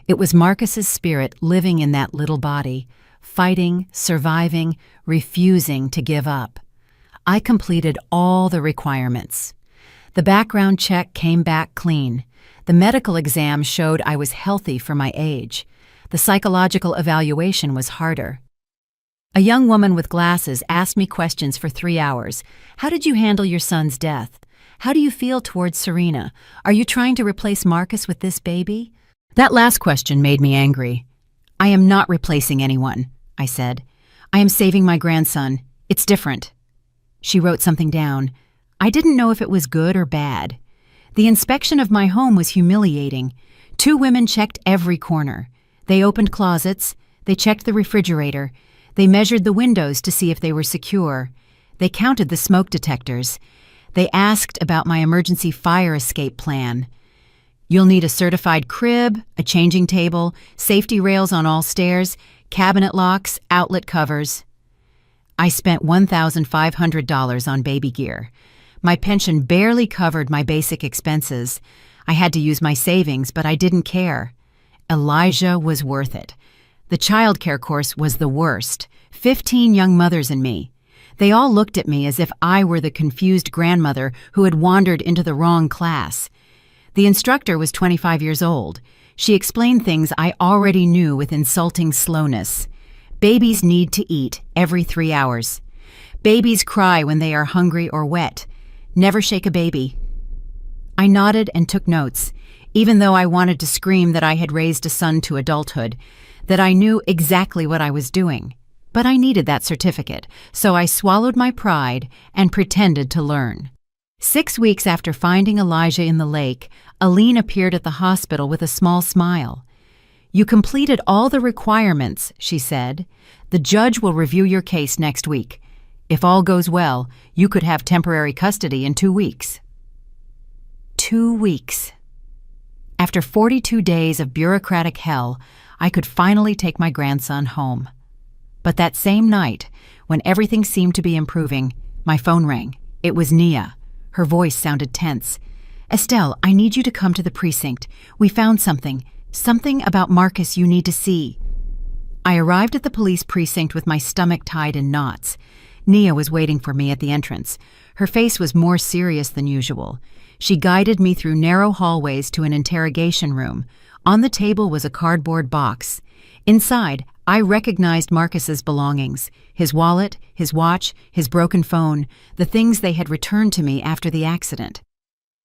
It was Marcus's spirit living in that little body, fighting, surviving, refusing to give up. I completed all the requirements. The background check came back clean. The medical exam showed I was healthy for my age. The psychological evaluation was harder. A young woman with glasses asked me questions for 3 hours. "How did you handle your son's death? How do you feel towards Serena? Are you trying to replace Marcus with this baby?" That last question made me angry. "I am not replacing anyone," I said. "I am saving my grandson. It's different." She wrote something down. I didn't know if it was good or bad. The inspection of my home was humiliating. 2 women checked every corner. They opened closets. They checked the refrigerator. They measured the windows to see if they were secure. They counted the smoke detectors. They asked about my emergency fire escape plan. "You'll need a certified crib, a changing table, safety rails on all stairs, cabinet locks, outlet covers." I spent $1,500 on baby gear. My pension barely covered my basic expenses. I had to use my savings, but I didn't care. Elijah was worth it. The childcare course was the worst. 15 young mothers and me. They all looked at me as if I were the confused grandmother who had wandered into the wrong class. The instructor was 25 years old. She explained things I already knew with insulting slowness. Babies need to eat every 3 hours. Babies cry when they are hungry or wet. Never shake a baby. I nodded and took notes, even though I wanted to scream that I had raised a son to adulthood, that I knew exactly what I was doing. But I needed that certificate, so I swallowed my pride and pretended to learn. 6 weeks after finding Elijah in the lake, Aline appeared at the hospital with a small smile. "You completed all the requirements," she said. "The judge will review your case next week. If all goes well, you could have temporary custody in 2 weeks." 2 weeks. After 42 days of bureaucratic hell, I could finally take my grandson home. But that same night, when everything seemed to be improving, my phone rang. It was Nia. Her voice sounded tense. "Estelle, I need you to come to the precinct. We found something. Something about Marcus you need to see." I arrived at the police precinct with my stomach tied in knots. Nia was waiting for me at the entrance. Her face was more serious than usual. She guided me through narrow hallways to an interrogation room. On the table was a cardboard box. Inside, I recognized Marcus's belongings: his wallet, his watch, his broken phone, the things they had returned to me after the accident.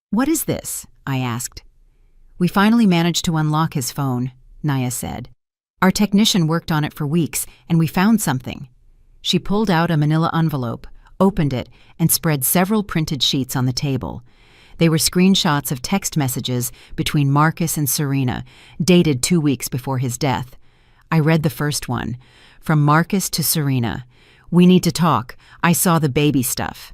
"What is this?" I asked. "We finally managed to unlock his phone," Nia said. "Our technician worked on it for weeks, and we found something." She pulled out a manila envelope, opened it, and spread several printed sheets on the table. They were screenshots of text messages between Marcus and Serena, dated 2 weeks before his death. I read the first one. From Marcus to Serena. "We need to talk. I saw the baby stuff."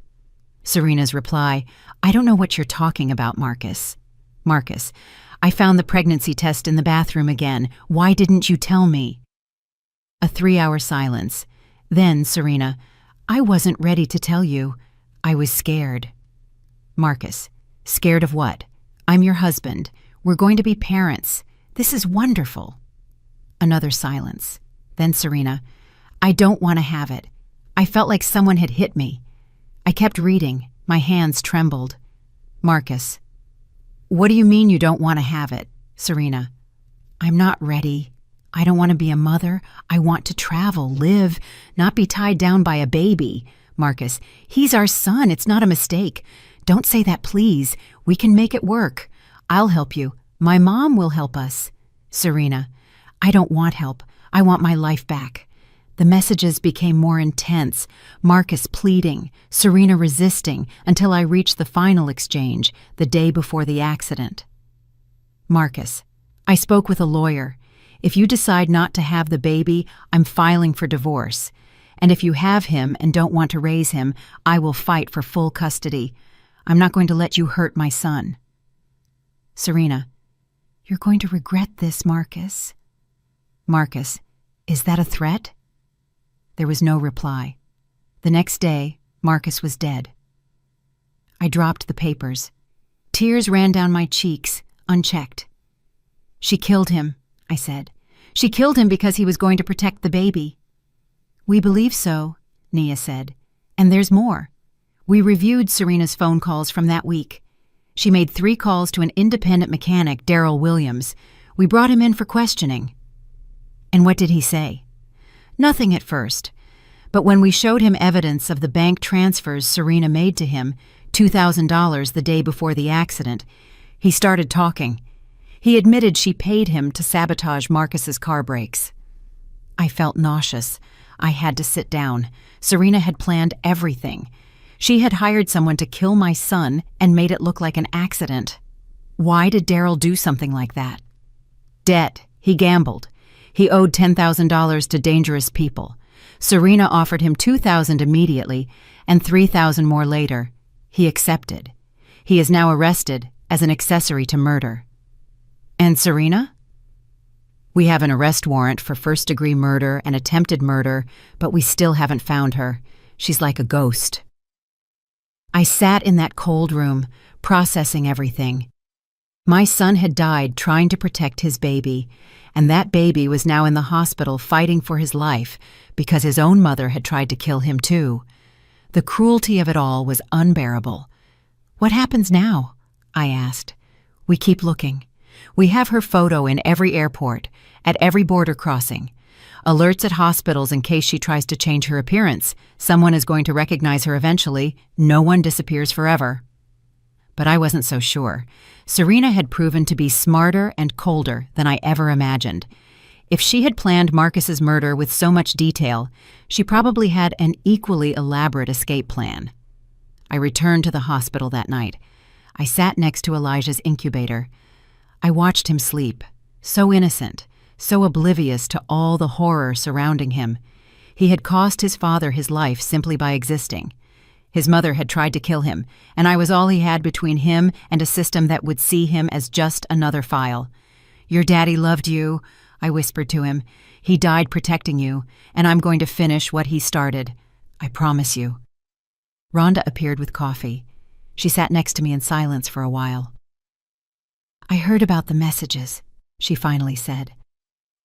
Serena's reply: "I don't know what you're talking about, Marcus." Marcus: "I found the pregnancy test in the bathroom again. Why didn't you tell me?" A 3-hour silence. Then Serena: "I wasn't ready to tell you. I was scared." Marcus: "Scared of what? I'm your husband. We're going to be parents. This is wonderful." Another silence. Then Serena: "I don't want to have it. I felt like someone had hit me." I kept reading. My hands trembled. Marcus: "What do you mean you don't want to have it?" Serena: "I'm not ready. I don't want to be a mother. I want to travel, live, not be tied down by a baby." Marcus: "He's our son. It's not a mistake. Don't say that, please. We can make it work. I'll help you. My mom will help us." Serena: "I don't want help. I want my life back." The messages became more intense, Marcus pleading, Serena resisting, until I reached the final exchange, the day before the accident. Marcus: "I spoke with a lawyer. If you decide not to have the baby, I'm filing for divorce. And if you have him and don't want to raise him, I will fight for full custody. I'm not going to let you hurt my son." Serena: "You're going to regret this, Marcus." Marcus: "Is that a threat?" There was no reply. The next day, Marcus was dead. I dropped the papers. Tears ran down my cheeks, unchecked. "She killed him," I said. "She killed him because he was going to protect the baby." "We believe so," Nia said. "And there's more." We reviewed Serena's phone calls from that week. She made 3 calls to an independent mechanic, Darrell Williams. We brought him in for questioning. "And what did he say?" "Nothing at first. But when we showed him evidence of the bank transfers Serena made to him, $2,000 the day before the accident, he started talking. He admitted she paid him to sabotage Marcus's car brakes." I felt nauseous. I had to sit down. Serena had planned everything. She had hired someone to kill my son and made it look like an accident. Why did Darrell do something like that? Debt. He gambled. He owed $10,000 to dangerous people. Serena offered him $2,000 immediately and $3,000 more later. He accepted. He is now arrested as an accessory to murder. And Serena? We have an arrest warrant for first-degree murder and attempted murder, but we still haven't found her. She's like a ghost. I sat in that cold room, processing everything. My son had died trying to protect his baby, and that baby was now in the hospital fighting for his life because his own mother had tried to kill him too. The cruelty of it all was unbearable. "What happens now?" I asked. "We keep looking. We have her photo in every airport, at every border crossing. Alerts at hospitals in case she tries to change her appearance. Someone is going to recognize her eventually. No one disappears forever." But I wasn't so sure. Serena had proven to be smarter and colder than I ever imagined. If she had planned Marcus's murder with so much detail, she probably had an equally elaborate escape plan. I returned to the hospital that night. I sat next to Elijah's incubator. I watched him sleep, so innocent, so oblivious to all the horror surrounding him. He had cost his father his life simply by existing. His mother had tried to kill him, and I was all he had between him and a system that would see him as just another file. "Your daddy loved you," I whispered to him. "He died protecting you, and I'm going to finish what he started. I promise you." Rhonda appeared with coffee. She sat next to me in silence for a while. "I heard about the messages," she finally said.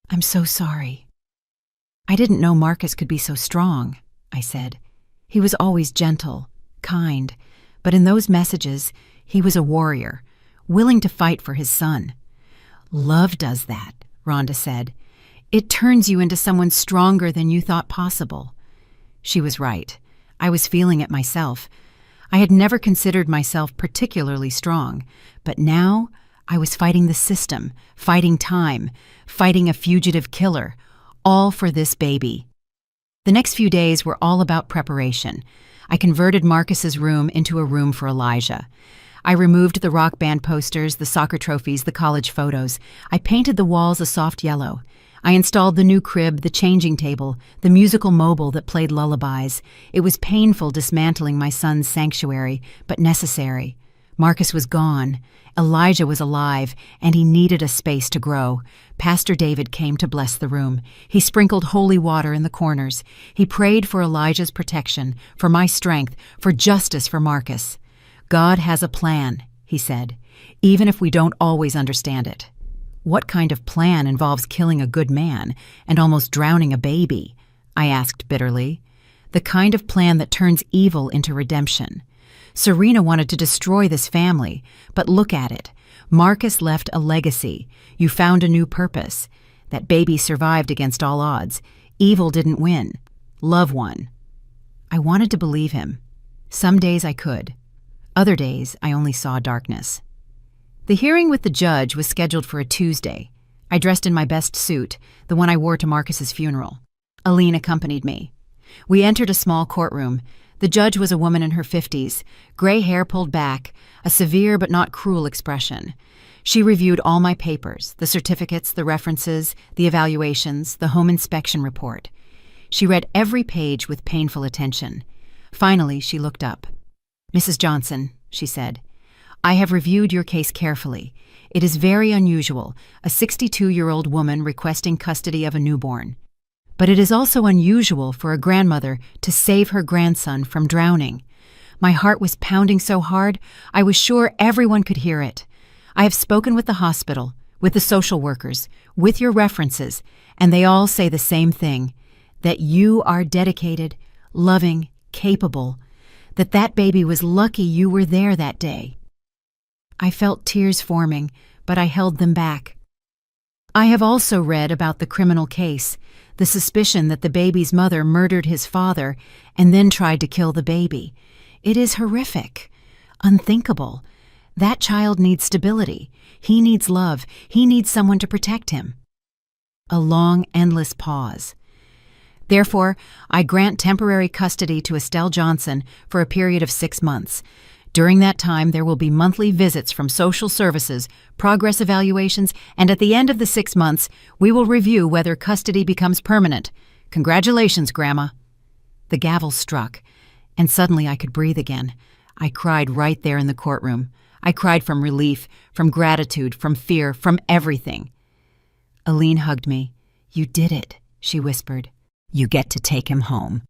"I'm so sorry." "I didn't know Marcus could be so strong," I said. "He was always gentle, kind, but in those messages, he was a warrior, willing to fight for his son." "Love does that," Rhonda said. "It turns you into someone stronger than you thought possible." She was right. I was feeling it myself. I had never considered myself particularly strong, but now I was fighting the system, fighting time, fighting a fugitive killer, all for this baby. The next few days were all about preparation. I converted Marcus's room into a room for Elijah. I removed the rock band posters, the soccer trophies, the college photos. I painted the walls a soft yellow. I installed the new crib, the changing table, the musical mobile that played lullabies. It was painful dismantling my son's sanctuary, but necessary. Marcus was gone. Elijah was alive, and he needed a space to grow. Pastor David came to bless the room. He sprinkled holy water in the corners. He prayed for Elijah's protection, for my strength, for justice for Marcus. "God has a plan," he said, "even if we don't always understand it." "What kind of plan involves killing a good man and almost drowning a baby?" I asked bitterly. "The kind of plan that turns evil into redemption. Serena wanted to destroy this family, but look at it. Marcus left a legacy. You found a new purpose. That baby survived against all odds. Evil didn't win. Love won." I wanted to believe him. Some days I could. Other days I only saw darkness. The hearing with the judge was scheduled for a Tuesday. I dressed in my best suit, the one I wore to Marcus's funeral. Aline accompanied me. We entered a small courtroom. The judge was a woman in her 50s, gray hair pulled back, a severe but not cruel expression. She reviewed all my papers, the certificates, the references, the evaluations, the home inspection report. She read every page with painful attention. Finally, she looked up. "Mrs. Johnson," she said, "I have reviewed your case carefully. It is very unusual, a 62-year-old woman requesting custody of a newborn. But it is also unusual for a grandmother to save her grandson from drowning. My heart was pounding so hard, I was sure everyone could hear it. I have spoken with the hospital, with the social workers, with your references, and they all say the same thing, that you are dedicated, loving, capable, that baby was lucky you were there that day." I felt tears forming, but I held them back. "I have also read about the criminal case, the suspicion that the baby's mother murdered his father and then tried to kill the baby. It is horrific, unthinkable. That child needs stability. He needs love. He needs someone to protect him." A long, endless pause. "Therefore, I grant temporary custody to Estelle Johnson for a period of 6 months. During that time, there will be monthly visits from social services, progress evaluations, and at the end of the 6 months, we will review whether custody becomes permanent. Congratulations, Grandma." The gavel struck, and suddenly I could breathe again. I cried right there in the courtroom. I cried from relief, from gratitude, from fear, from everything. Aline hugged me. "You did it," she whispered. "You get to take him home."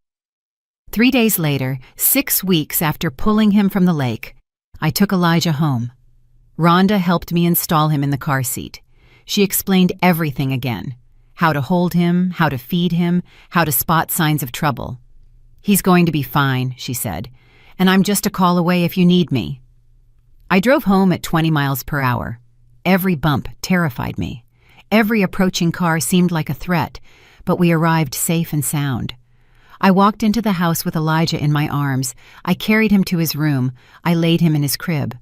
3 days later, 6 weeks after pulling him from the lake, I took Elijah home. Rhonda helped me install him in the car seat. She explained everything again: how to hold him, how to feed him, how to spot signs of trouble. "He's going to be fine," she said, "and I'm just a call away if you need me." I drove home at 20 miles per hour. Every bump terrified me. Every approaching car seemed like a threat, but we arrived safe and sound. I walked into the house with Elijah in my arms. I carried him to his room. I laid him in his crib.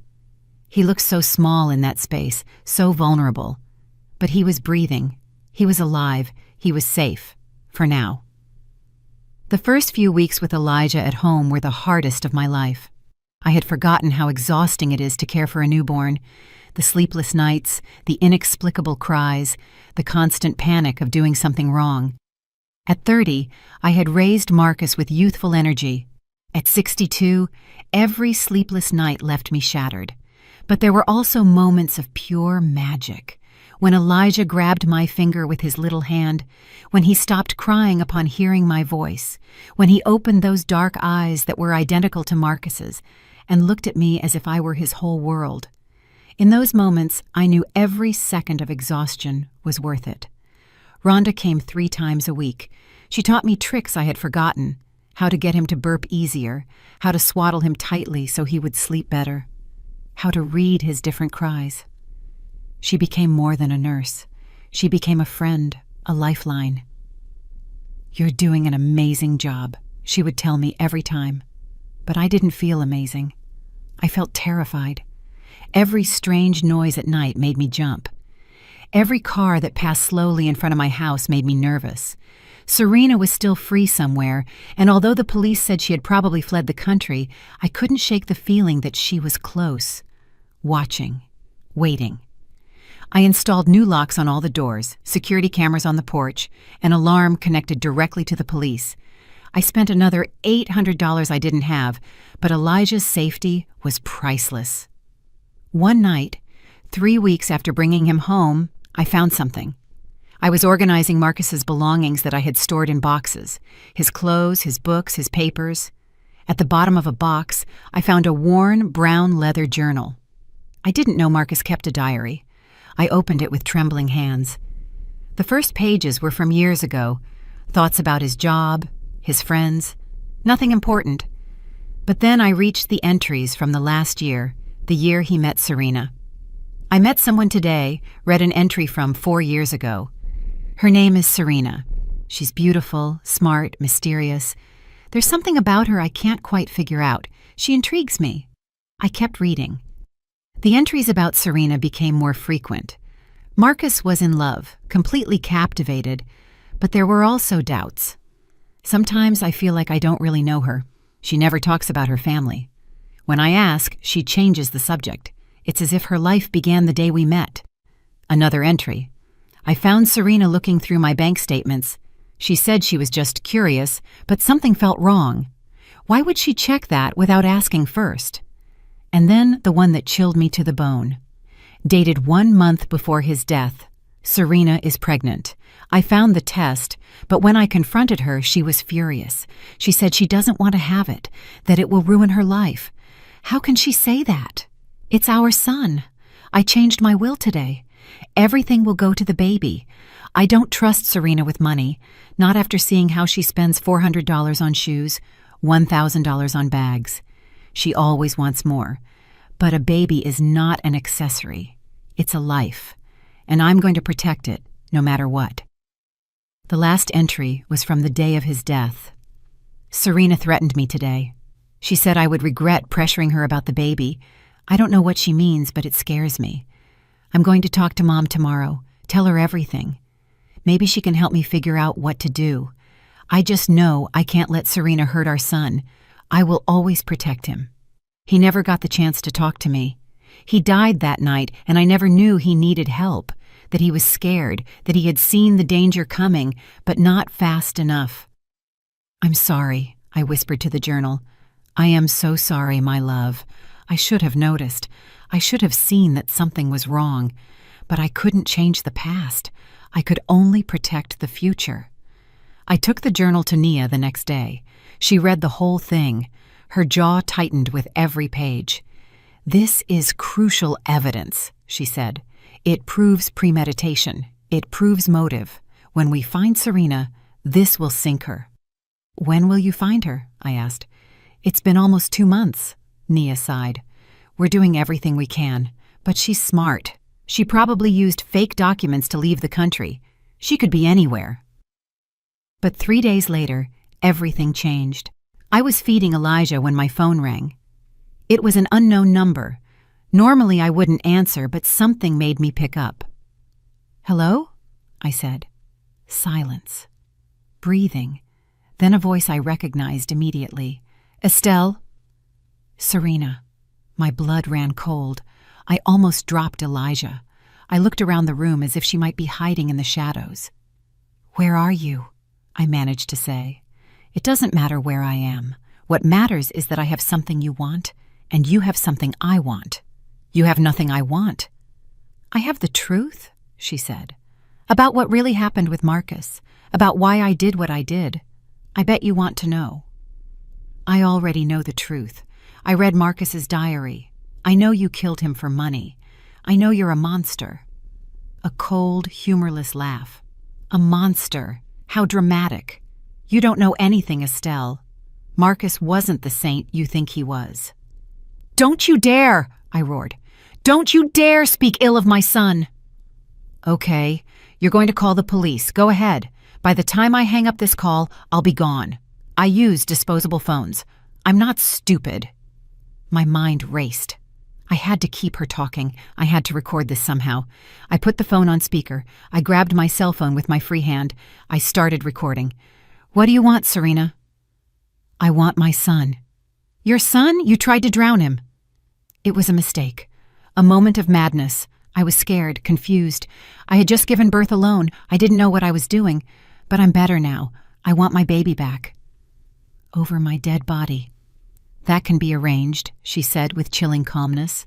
He looked so small in that space, so vulnerable. But he was breathing. He was alive. He was safe. For now. The first few weeks with Elijah at home were the hardest of my life. I had forgotten how exhausting it is to care for a newborn. The sleepless nights, the inexplicable cries, the constant panic of doing something wrong. At 30, I had raised Marcus with youthful energy. At 62, every sleepless night left me shattered. But there were also moments of pure magic. When Elijah grabbed my finger with his little hand, when he stopped crying upon hearing my voice, when he opened those dark eyes that were identical to Marcus's and looked at me as if I were his whole world. In those moments, I knew every second of exhaustion was worth it. Rhonda came 3 times a week. She taught me tricks I had forgotten, how to get him to burp easier, how to swaddle him tightly so he would sleep better, how to read his different cries. She became more than a nurse. She became a friend, a lifeline. "You're doing an amazing job," she would tell me every time. But I didn't feel amazing. I felt terrified. Every strange noise at night made me jump. Every car that passed slowly in front of my house made me nervous. Serena was still free somewhere, and although the police said she had probably fled the country, I couldn't shake the feeling that she was close, watching, waiting. I installed new locks on all the doors, security cameras on the porch, an alarm connected directly to the police. I spent another $800 I didn't have, but Elijah's safety was priceless. One night, 3 weeks after bringing him home, I found something. I was organizing Marcus's belongings that I had stored in boxes, his clothes, his books, his papers. At the bottom of a box, I found a worn brown leather journal. I didn't know Marcus kept a diary. I opened it with trembling hands. The first pages were from years ago, thoughts about his job, his friends, nothing important. But then I reached the entries from the last year, the year he met Serena. I met someone today, read an entry from 4 years ago. Her name is Serena. She's beautiful, smart, mysterious. There's something about her I can't quite figure out. She intrigues me. I kept reading. The entries about Serena became more frequent. Marcus was in love, completely captivated, but there were also doubts. Sometimes I feel like I don't really know her. She never talks about her family. When I ask, she changes the subject. It's as if her life began the day we met. Another entry. I found Serena looking through my bank statements. She said she was just curious, but something felt wrong. Why would she check that without asking first? And then the one that chilled me to the bone. Dated 1 month before his death. Serena is pregnant. I found the test, but when I confronted her, she was furious. She said she doesn't want to have it, that it will ruin her life. How can she say that? It's our son. I changed my will today. Everything will go to the baby. I don't trust Serena with money, not after seeing how she spends $400 on shoes, $1,000 on bags. She always wants more. But a baby is not an accessory. It's a life, and I'm going to protect it, no matter what. The last entry was from the day of his death. Serena threatened me today. She said I would regret pressuring her about the baby. I don't know what she means, but it scares me. I'm going to talk to Mom tomorrow, tell her everything. Maybe she can help me figure out what to do. I just know I can't let Serena hurt our son. I will always protect him. He never got the chance to talk to me. He died that night, and I never knew he needed help, that he was scared, that he had seen the danger coming, but not fast enough. "I'm sorry," I whispered to the journal. "I am so sorry, my love. I should have noticed. I should have seen that something was wrong. But I couldn't change the past. I could only protect the future." I took the journal to Nia the next day. She read the whole thing. Her jaw tightened with every page. "This is crucial evidence," she said. "It proves premeditation. It proves motive. When we find Serena, this will sink her." "When will you find her?" I asked. "It's been almost 2 months," Nia sighed. "We're doing everything we can, but she's smart. She probably used fake documents to leave the country. She could be anywhere." But 3 days later, everything changed. I was feeding Elijah when my phone rang. It was an unknown number. Normally I wouldn't answer, but something made me pick up. "Hello?" I said. Silence. Breathing. Then a voice I recognized immediately. "Estelle?" "Serena." My blood ran cold. I almost dropped Elijah. I looked around the room as if she might be hiding in the shadows. "Where are you?" I managed to say. "It doesn't matter where I am. What matters is that I have something you want, and you have something I want. You have nothing I want. I have the truth, she said, about what really happened with Marcus, about why I did what I did. I bet you want to know. I already know the truth. I read Marcus's diary. I know you killed him for money. I know you're a monster. A cold, humorless laugh. A monster. How dramatic. You don't know anything, Estelle. Marcus wasn't the saint you think he was. Don't you dare, I roared. Don't you dare speak ill of my son. Okay, you're going to call the police. Go ahead. By the time I hang up this call, I'll be gone. I use disposable phones. I'm not stupid. My mind raced. I had to keep her talking. I had to record this somehow. I put the phone on speaker. I grabbed my cell phone with my free hand. I started recording. What do you want, Serena? I want my son. Your son? You tried to drown him. It was a mistake. A moment of madness. I was scared, confused. I had just given birth alone. I didn't know what I was doing. But I'm better now. I want my baby back. Over my dead body. That can be arranged, she said with chilling calmness.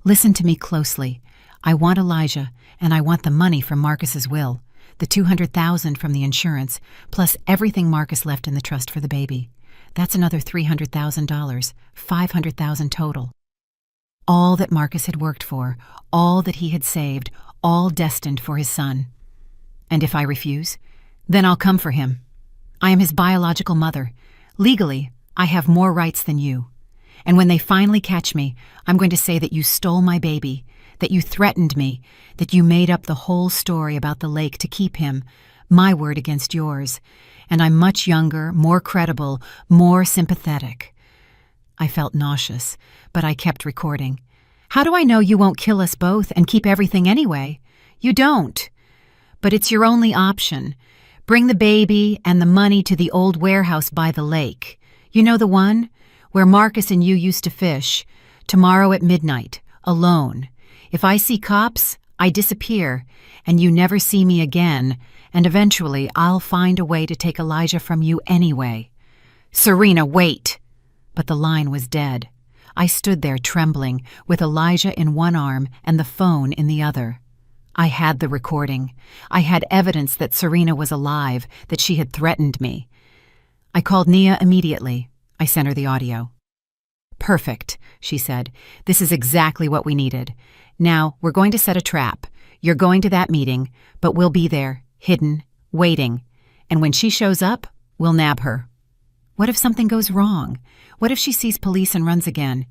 Listen to me closely. I want Elijah, and I want the money from Marcus's will, the $200,000 from the insurance, plus everything Marcus left in the trust for the baby. That's another $300,000, $500,000 total. All that Marcus had worked for, all that he had saved, all destined for his son. And if I refuse, then I'll come for him. I am his biological mother. Legally, I have more rights than you. And when they finally catch me, I'm going to say that you stole my baby, that you threatened me, that you made up the whole story about the lake to keep him, my word against yours. And I'm much younger, more credible, more sympathetic. I felt nauseous, but I kept recording. How do I know you won't kill us both and keep everything anyway? You don't. But it's your only option. Bring the baby and the money to the old warehouse by the lake. You know the one? Where Marcus and you used to fish. Tomorrow at midnight. Alone. If I see cops, I disappear, and you never see me again, and eventually I'll find a way to take Elijah from you anyway. Serena, wait! But the line was dead. I stood there trembling, with Elijah in one arm and the phone in the other. I had the recording. I had evidence that Serena was alive, that she had threatened me. I called Nia immediately. I sent her the audio. Perfect, she said. This is exactly what we needed. Now, we're going to set a trap. You're going to that meeting, but we'll be there, hidden, waiting. And when she shows up, we'll nab her. What if something goes wrong? What if she sees police and runs again?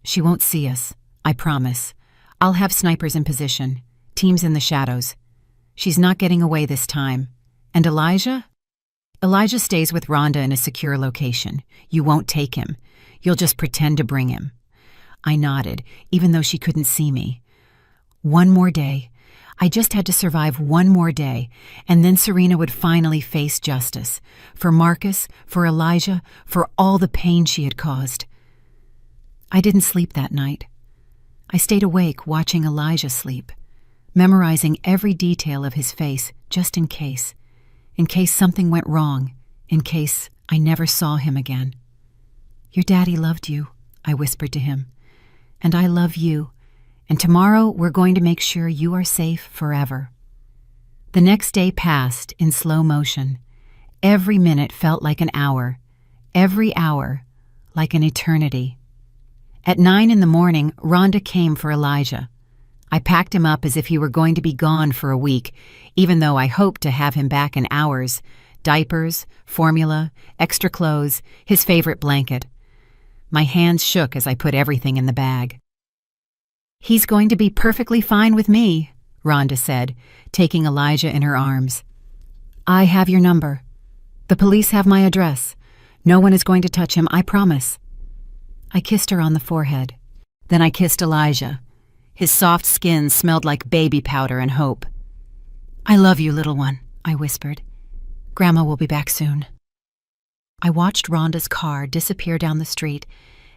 She won't see us, I promise. I'll have snipers in position, teams in the shadows. She's not getting away this time. And Elijah? Elijah stays with Rhonda in a secure location. You won't take him. You'll just pretend to bring him. I nodded, even though she couldn't see me. One more day. I just had to survive one more day, and then Serena would finally face justice. For Marcus, for Elijah, for all the pain she had caused. I didn't sleep that night. I stayed awake watching Elijah sleep, memorizing every detail of his face just in case something went wrong, in case I never saw him again. Your daddy loved you, I whispered to him, and I love you, and tomorrow we're going to make sure you are safe forever. The next day passed in slow motion. Every minute felt like an hour, every hour like an eternity. At 9 in the morning, Rhonda came for Elijah. I packed him up as if he were going to be gone for a week, even though I hoped to have him back in hours. Diapers, formula, extra clothes, his favorite blanket. My hands shook as I put everything in the bag. He's going to be perfectly fine with me, Rhonda said, taking Elijah in her arms. I have your number. The police have my address. No one is going to touch him, I promise. I kissed her on the forehead. Then I kissed Elijah. His soft skin smelled like baby powder and hope. I love you, little one, I whispered. Grandma will be back soon. I watched Rhonda's car disappear down the street,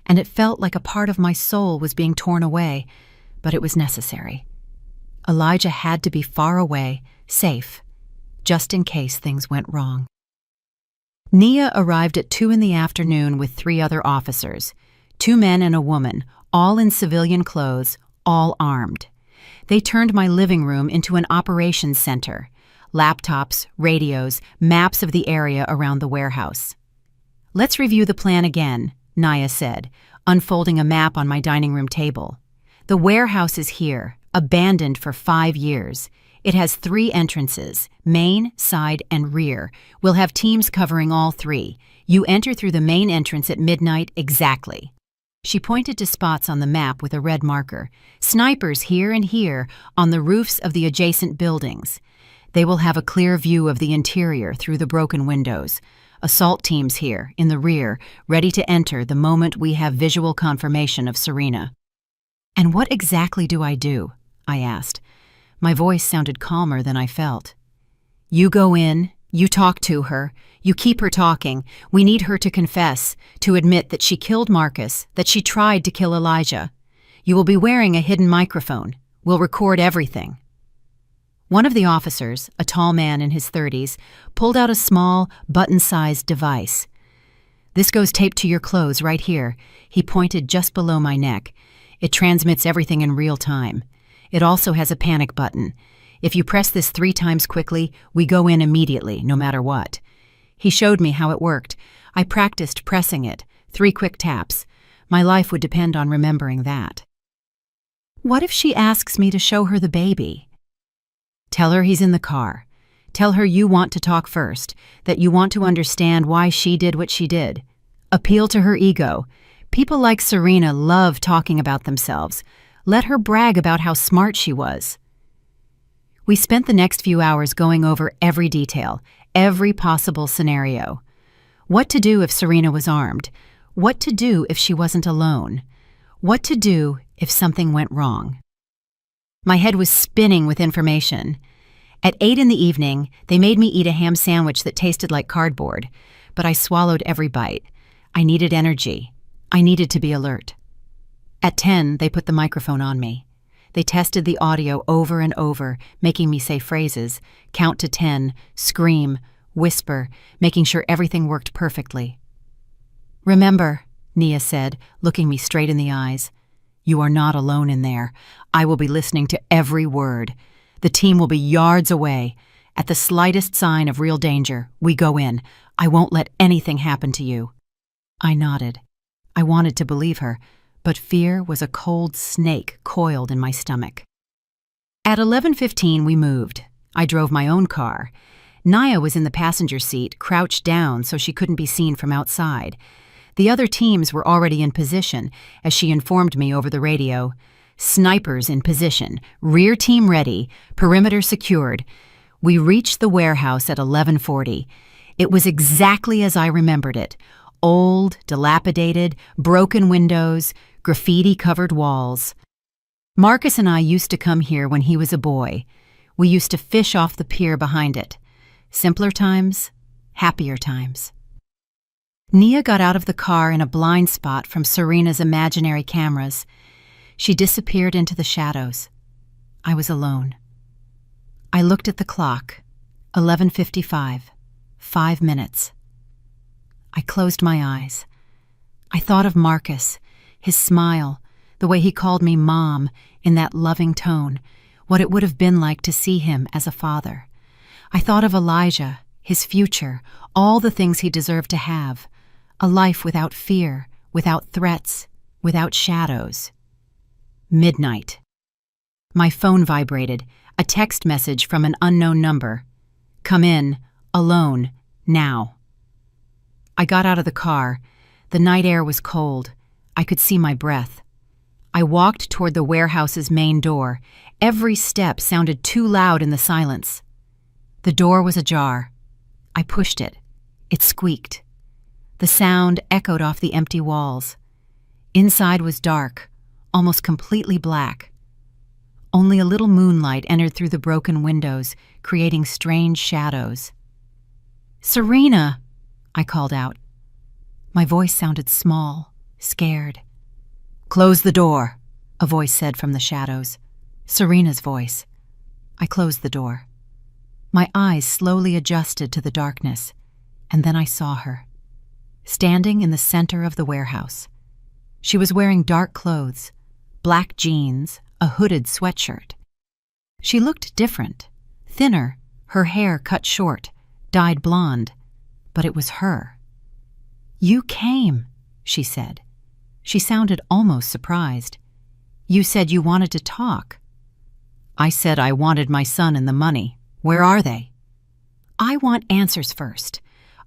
and it felt like a part of my soul was being torn away, but it was necessary. Elijah had to be far away, safe, just in case things went wrong. Nia arrived at 2 in the afternoon with 3 other officers, 2 men and a woman, all in civilian clothes, all armed. They turned my living room into an operations center. Laptops, radios, maps of the area around the warehouse. "Let's review the plan again," Nia said, unfolding a map on my dining room table. "The warehouse is here, abandoned for 5 years. It has 3 entrances, main, side, and rear. We'll have teams covering all 3. You enter through the main entrance at midnight exactly." She pointed to spots on the map with a red marker. "Snipers here and here on the roofs of the adjacent buildings. They will have a clear view of the interior through the broken windows. Assault teams here, in the rear, ready to enter the moment we have visual confirmation of Serena." "And what exactly do I do?" I asked. My voice sounded calmer than I felt. "You go in, you talk to her, you keep her talking. We need her to confess, to admit that she killed Marcus, that she tried to kill Elijah. You will be wearing a hidden microphone. We'll record everything." One of the officers, a tall man in his 30s, pulled out a small, button-sized device. "This goes taped to your clothes right here." He pointed just below my neck. "It transmits everything in real time. It also has a panic button. If you press this 3 times quickly, we go in immediately, no matter what." He showed me how it worked. I practiced pressing it, 3 quick taps. My life would depend on remembering that. "What if she asks me to show her the baby?" "Tell her he's in the car. Tell her you want to talk first, that you want to understand why she did what she did. Appeal to her ego. People like Serena love talking about themselves. Let her brag about how smart she was." We spent the next few hours going over every detail, every possible scenario. What to do if Serena was armed? What to do if she wasn't alone? What to do if something went wrong? My head was spinning with information. At 8 in the evening, they made me eat a ham sandwich that tasted like cardboard, but I swallowed every bite. I needed energy. I needed to be alert. At 10, they put the microphone on me. They tested the audio over and over, making me say phrases, count to 10, scream, whisper, making sure everything worked perfectly. "Remember," Nia said, looking me straight in the eyes, "you are not alone in there. I will be listening to every word. The team will be yards away. At the slightest sign of real danger, we go in. I won't let anything happen to you." I nodded. I wanted to believe her, but fear was a cold snake coiled in my stomach. At 11:15, we moved. I drove my own car. Nia was in the passenger seat, crouched down so she couldn't be seen from outside. The other teams were already in position, as she informed me over the radio. "Snipers in position, rear team ready, perimeter secured." We reached the warehouse at 11:40. It was exactly as I remembered it. Old, dilapidated, broken windows, graffiti-covered walls. Marcus and I used to come here when he was a boy. We used to fish off the pier behind it. Simpler times, happier times. Nia got out of the car in a blind spot from Serena's imaginary cameras. She disappeared into the shadows. I was alone. I looked at the clock. 11:55. 5 minutes. I closed my eyes. I thought of Marcus, his smile, the way he called me Mom in that loving tone, what it would have been like to see him as a father. I thought of Elijah, his future, all the things he deserved to have, a life without fear, without threats, without shadows. Midnight. My phone vibrated, a text message from an unknown number. "Come in, alone, now." I got out of the car. The night air was cold. I could see my breath. I walked toward the warehouse's main door. Every step sounded too loud in the silence. The door was ajar. I pushed it. It squeaked. The sound echoed off the empty walls. Inside was dark, almost completely black. Only a little moonlight entered through the broken windows, creating strange shadows. "Serena!" I called out. My voice sounded small, scared. "Close the door," a voice said from the shadows. Serena's voice. I closed the door. My eyes slowly adjusted to the darkness. And then I saw her, standing in the center of the warehouse. She was wearing dark clothes, black jeans, a hooded sweatshirt. She looked different, thinner, her hair cut short, dyed blonde, but it was her. "You came," she said. She sounded almost surprised. "You said you wanted to talk." I said I wanted my son and the money. Where are they? "I want answers first.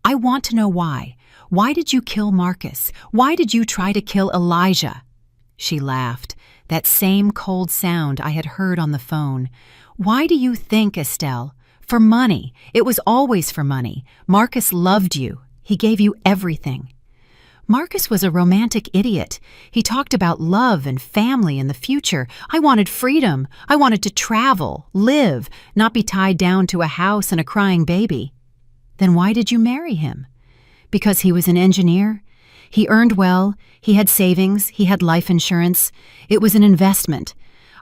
I want to know why. Why did you kill Marcus? Why did you try to kill Elijah?" She laughed, that same cold sound I had heard on the phone. "Why do you think, Estelle? For money. It was always for money. Marcus loved you. He gave you everything." Marcus was a romantic idiot. He talked about love and family and the future. I wanted freedom. I wanted to travel, live, not be tied down to a house and a crying baby. Then why did you marry him? Because he was an engineer? He earned well, he had savings, he had life insurance. It was an investment.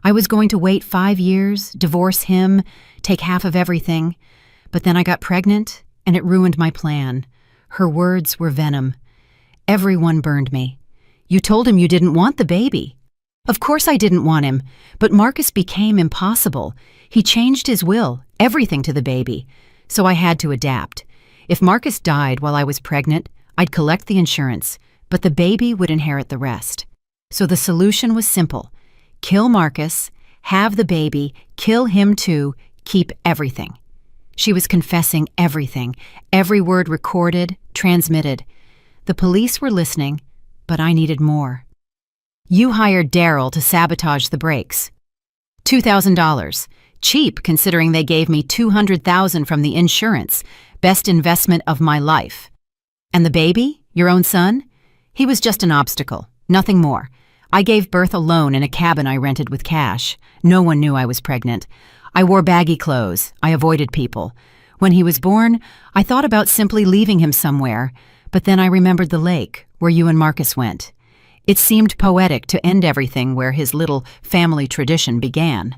I was going to wait 5 years, divorce him, take half of everything. But then I got pregnant, and it ruined my plan. Her words were venom. Everyone burned me. "You told him you didn't want the baby." Of course I didn't want him, but Marcus became impossible. He changed his will, everything to the baby. So I had to adapt. If Marcus died while I was pregnant, I'd collect the insurance, but the baby would inherit the rest. So the solution was simple. Kill Marcus, have the baby, kill him too, keep everything. She was confessing everything, every word recorded, transmitted. The police were listening, but I needed more. "You hired Daryl to sabotage the brakes. $2,000. Cheap considering they gave me $200,000 from the insurance. Best investment of my life. And the baby, your own son? He was just an obstacle, nothing more. I gave birth alone in a cabin I rented with cash. No one knew I was pregnant. I wore baggy clothes. I avoided people. When he was born, I thought about simply leaving him somewhere, but then I remembered the lake where you and Marcus went. It seemed poetic to end everything where his little family tradition began.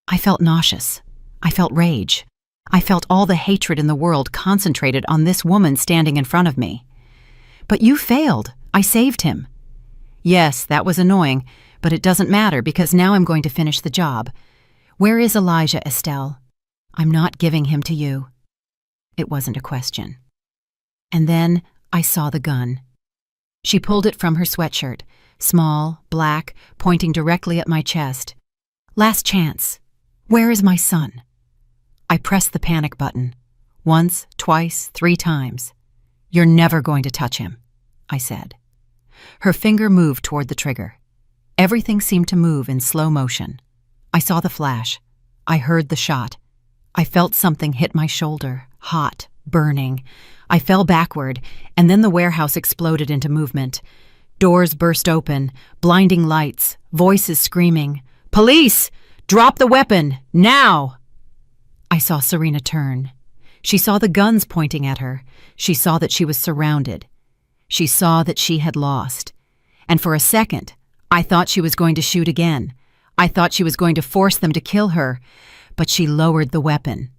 I felt nauseous. I felt rage. I felt all the hatred in the world concentrated on this woman standing in front of me. "But you failed. I saved him." "Yes, that was annoying, but it doesn't matter because now I'm going to finish the job. Where is Elijah, Estelle?" "I'm not giving him to you." It wasn't a question. And then I saw the gun. She pulled it from her sweatshirt, small, black, pointing directly at my chest. "Last chance. Where is my son?" I pressed the panic button. Once, twice, 3 times. "You're never going to touch him," I said. Her finger moved toward the trigger. Everything seemed to move in slow motion. I saw the flash. I heard the shot. I felt something hit my shoulder, hot, burning. I fell backward, and then the warehouse exploded into movement. Doors burst open, blinding lights, voices screaming, "Police! Drop the weapon! Now!" I saw Serena turn. She saw the guns pointing at her. She saw that she was surrounded. She saw that she had lost. And for a second, I thought she was going to shoot again. I thought she was going to force them to kill her, but she lowered the weapon.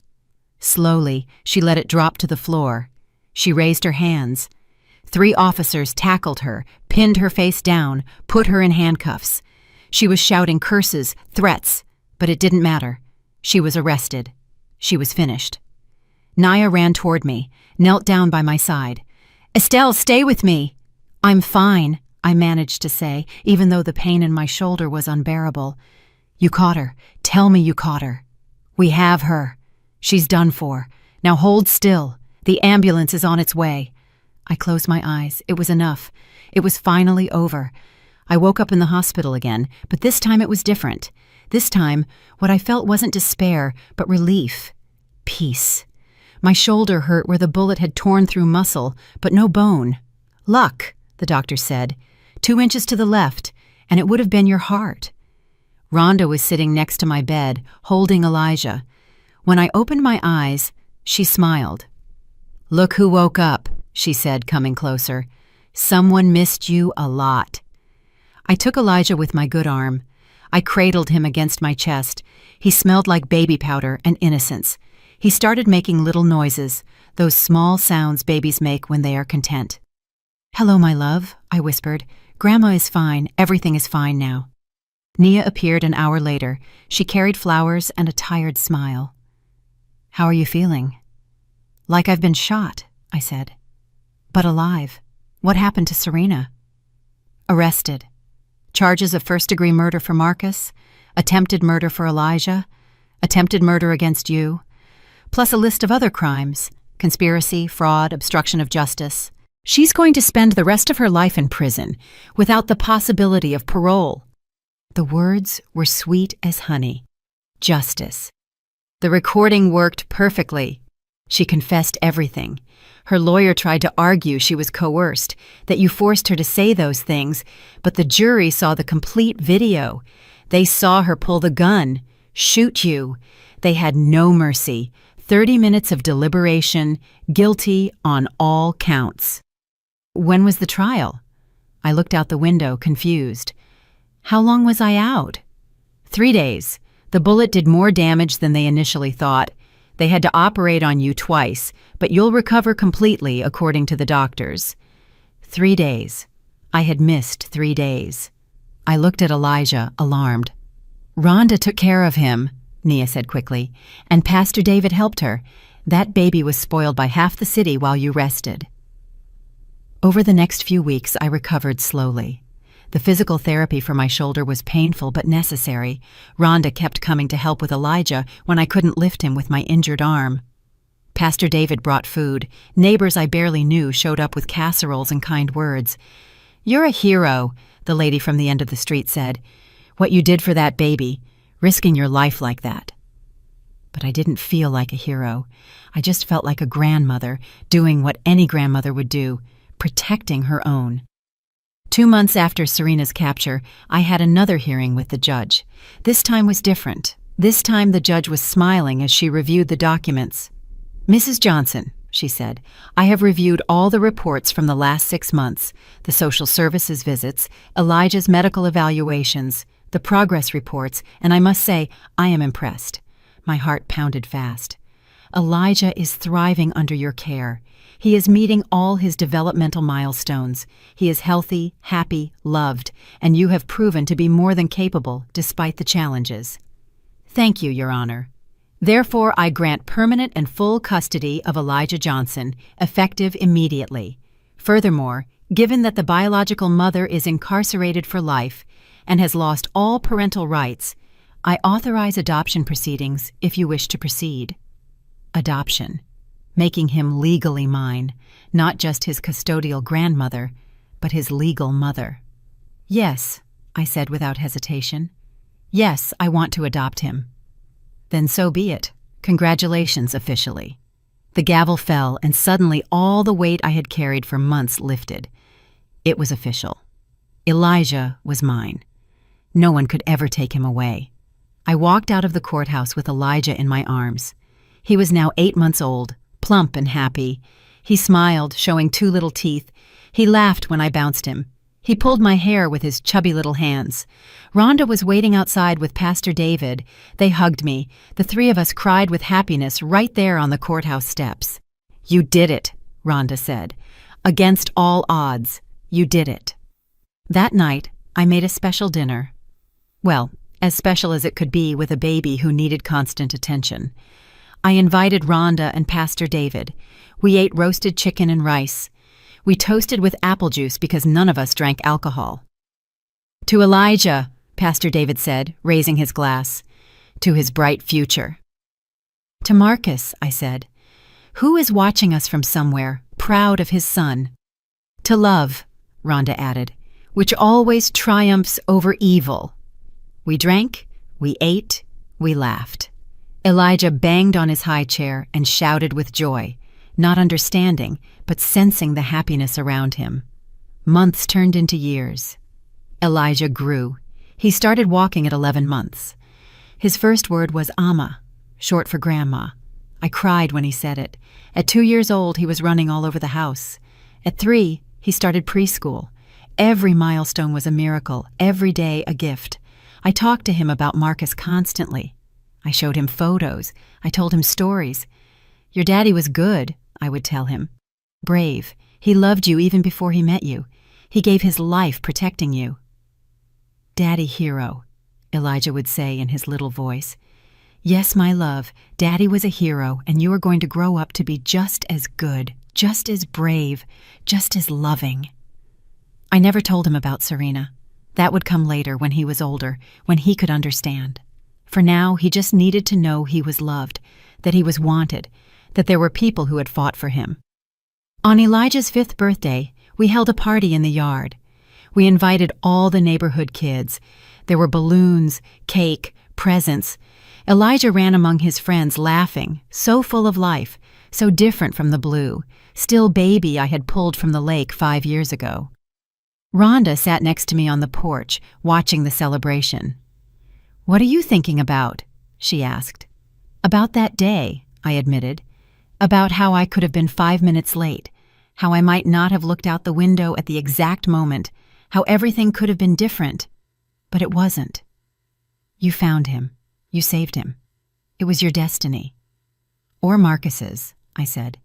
Slowly, she let it drop to the floor. She raised her hands. 3 officers tackled her, pinned her face down, put her in handcuffs. She was shouting curses, threats, but it didn't matter. She was arrested. She was finished. Naya ran toward me, knelt down by my side. "Estelle, stay with me." "I'm fine," I managed to say, even though the pain in my shoulder was unbearable. "You caught her. Tell me you caught her." "We have her. She's done for. Now hold still. The ambulance is on its way." I closed my eyes. It was enough. It was finally over. I woke up in the hospital again, but this time it was different. This time, what I felt wasn't despair, but relief. Peace. My shoulder hurt where the bullet had torn through muscle, but no bone. "Luck," the doctor said. 2 inches to the left, and it would have been your heart. Rhonda was sitting next to my bed, holding Elijah. When I opened my eyes, she smiled. "Look who woke up," she said, coming closer. "Someone missed you a lot." I took Elijah with my good arm. I cradled him against my chest. He smelled like baby powder and innocence. He started making little noises, those small sounds babies make when they are content. "Hello, my love," I whispered. "Grandma is fine. Everything is fine now." Nia appeared an hour later. She carried flowers and a tired smile. "How are you feeling?" "Like I've been shot," I said. "But alive. What happened to Serena?" "Arrested. Charges of first-degree murder for Marcus, attempted murder for Elijah, attempted murder against you, plus a list of other crimes, conspiracy, fraud, obstruction of justice. She's going to spend the rest of her life in prison, without the possibility of parole." The words were sweet as honey. Justice. The recording worked perfectly. She confessed everything. Her lawyer tried to argue she was coerced, that you forced her to say those things, but the jury saw the complete video. They saw her pull the gun, shoot you. They had no mercy. 30 minutes of deliberation, guilty on all counts. "When was the trial?" I looked out the window, confused. "How long was I out?" 3 days. The bullet did more damage than they initially thought. They had to operate on you twice, but you'll recover completely, according to the doctors. 3 days. I had missed 3 days. I looked at Elijah, alarmed. "Rhonda took care of him," Nia said quickly, "and Pastor David helped her. That baby was spoiled by half the city while you rested." Over the next few weeks, I recovered slowly. The physical therapy for my shoulder was painful but necessary. Rhonda kept coming to help with Elijah when I couldn't lift him with my injured arm. Pastor David brought food. Neighbors I barely knew showed up with casseroles and kind words. "You're a hero," the lady from the end of the street said. "What you did for that baby, risking your life like that." But I didn't feel like a hero. I just felt like a grandmother, doing what any grandmother would do, protecting her own. 2 months after Serena's capture, I had another hearing with the judge. This time was different. This time the judge was smiling as she reviewed the documents. "Mrs. Johnson," she said, "I have reviewed all the reports from the last 6 months, the social services visits, Elijah's medical evaluations, the progress reports, and I must say, I am impressed." My heart pounded fast. "Elijah is thriving under your care. He is meeting all his developmental milestones. He is healthy, happy, loved, and you have proven to be more than capable despite the challenges." "Thank you, Your Honor. Therefore, I grant permanent and full custody of Elijah Johnson, effective immediately. Furthermore, given that the biological mother is incarcerated for life and has lost all parental rights, I authorize adoption proceedings if you wish to proceed." Adoption. Making him legally mine, not just his custodial grandmother, but his legal mother. "Yes," I said without hesitation. "Yes, I want to adopt him." "Then so be it. Congratulations officially." The gavel fell, and suddenly all the weight I had carried for months lifted. It was official. Elijah was mine. No one could ever take him away. I walked out of the courthouse with Elijah in my arms. He was now 8 months old, plump and happy. He smiled, showing 2 little teeth. He laughed when I bounced him. He pulled my hair with his chubby little hands. Rhonda was waiting outside with Pastor David. They hugged me. The 3 of us cried with happiness right there on the courthouse steps. "You did it," Rhonda said. "Against all odds, you did it." That night, I made a special dinner. Well, as special as it could be with a baby who needed constant attention. I invited Rhonda and Pastor David. We ate roasted chicken and rice. We toasted with apple juice because none of us drank alcohol. "To Elijah," Pastor David said, raising his glass. "To his bright future." "To Marcus," I said, "who is watching us from somewhere, proud of his son." "To love," Rhonda added, "which always triumphs over evil." We drank, we ate, we laughed. Elijah banged on his high chair and shouted with joy, not understanding, but sensing the happiness around him. Months turned into years. Elijah grew. He started walking at 11 months. His first word was Amma, short for Grandma. I cried when he said it. At 2 years old, he was running all over the house. At 3, he started preschool. Every milestone was a miracle, every day a gift. I talked to him about Marcus constantly. I showed him photos. I told him stories. Your daddy was good, I would tell him. Brave. He loved you even before he met you. He gave his life protecting you. Daddy hero, Elijah would say in his little voice. Yes, my love, Daddy was a hero, and you are going to grow up to be just as good, just as brave, just as loving. I never told him about Serena. That would come later when he was older, when he could understand. For now, he just needed to know he was loved, that he was wanted, that there were people who had fought for him. On Elijah's 5th birthday, we held a party in the yard. We invited all the neighborhood kids. There were balloons, cake, presents. Elijah ran among his friends laughing, so full of life, so different from the blue, still baby I had pulled from the lake 5 years ago. Rhonda sat next to me on the porch, watching the celebration. "What are you thinking about?" she asked. "About that day," I admitted. "About how I could have been 5 minutes late, how I might not have looked out the window at the exact moment, how everything could have been different. But it wasn't. You found him. You saved him. It was your destiny." "Or Marcus's," I said.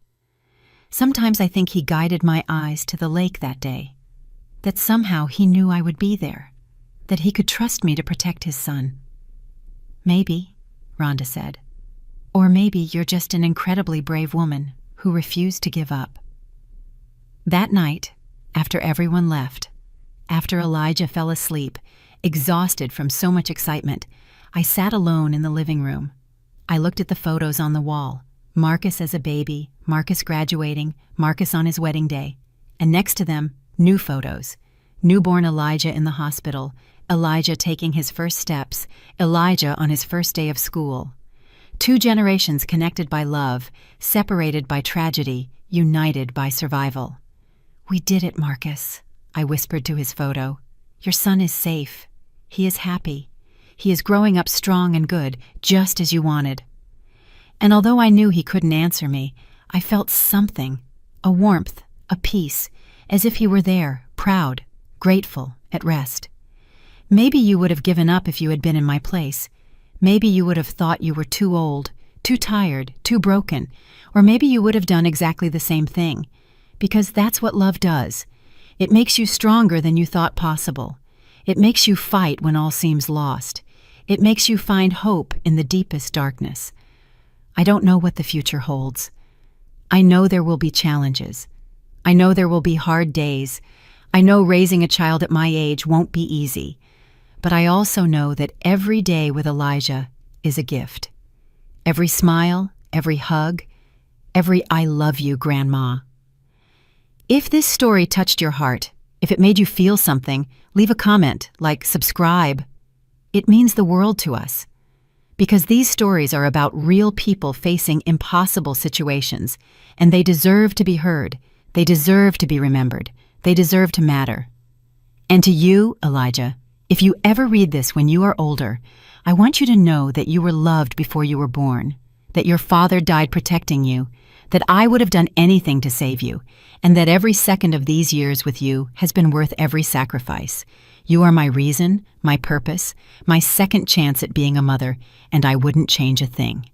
"Sometimes I think he guided my eyes to the lake that day, that somehow he knew I would be there, that he could trust me to protect his son." "Maybe," Rhonda said. "Or maybe you're just an incredibly brave woman who refused to give up." That night, after everyone left, after Elijah fell asleep, exhausted from so much excitement, I sat alone in the living room. I looked at the photos on the wall, Marcus as a baby, Marcus graduating, Marcus on his wedding day, and next to them, new photos. Newborn Elijah in the hospital, Elijah taking his first steps, Elijah on his first day of school. 2 generations connected by love, separated by tragedy, united by survival. "We did it, Marcus," I whispered to his photo. "Your son is safe. He is happy. He is growing up strong and good, just as you wanted." And although I knew he couldn't answer me, I felt something, a warmth, a peace, as if he were there, proud, grateful, at rest. Maybe you would have given up if you had been in my place. Maybe you would have thought you were too old, too tired, too broken, or maybe you would have done exactly the same thing. Because that's what love does. It makes you stronger than you thought possible. It makes you fight when all seems lost. It makes you find hope in the deepest darkness. I don't know what the future holds. I know there will be challenges. I know there will be hard days. I know raising a child at my age won't be easy. But I also know that every day with Elijah is a gift. Every smile, every hug, every "I love you, Grandma." If this story touched your heart, if it made you feel something, leave a comment, like subscribe. It means the world to us. Because these stories are about real people facing impossible situations, and they deserve to be heard. They deserve to be remembered. They deserve to matter. And to you, Elijah, if you ever read this when you are older, I want you to know that you were loved before you were born, that your father died protecting you, that I would have done anything to save you, and that every second of these years with you has been worth every sacrifice. You are my reason, my purpose, my second chance at being a mother, and I wouldn't change a thing.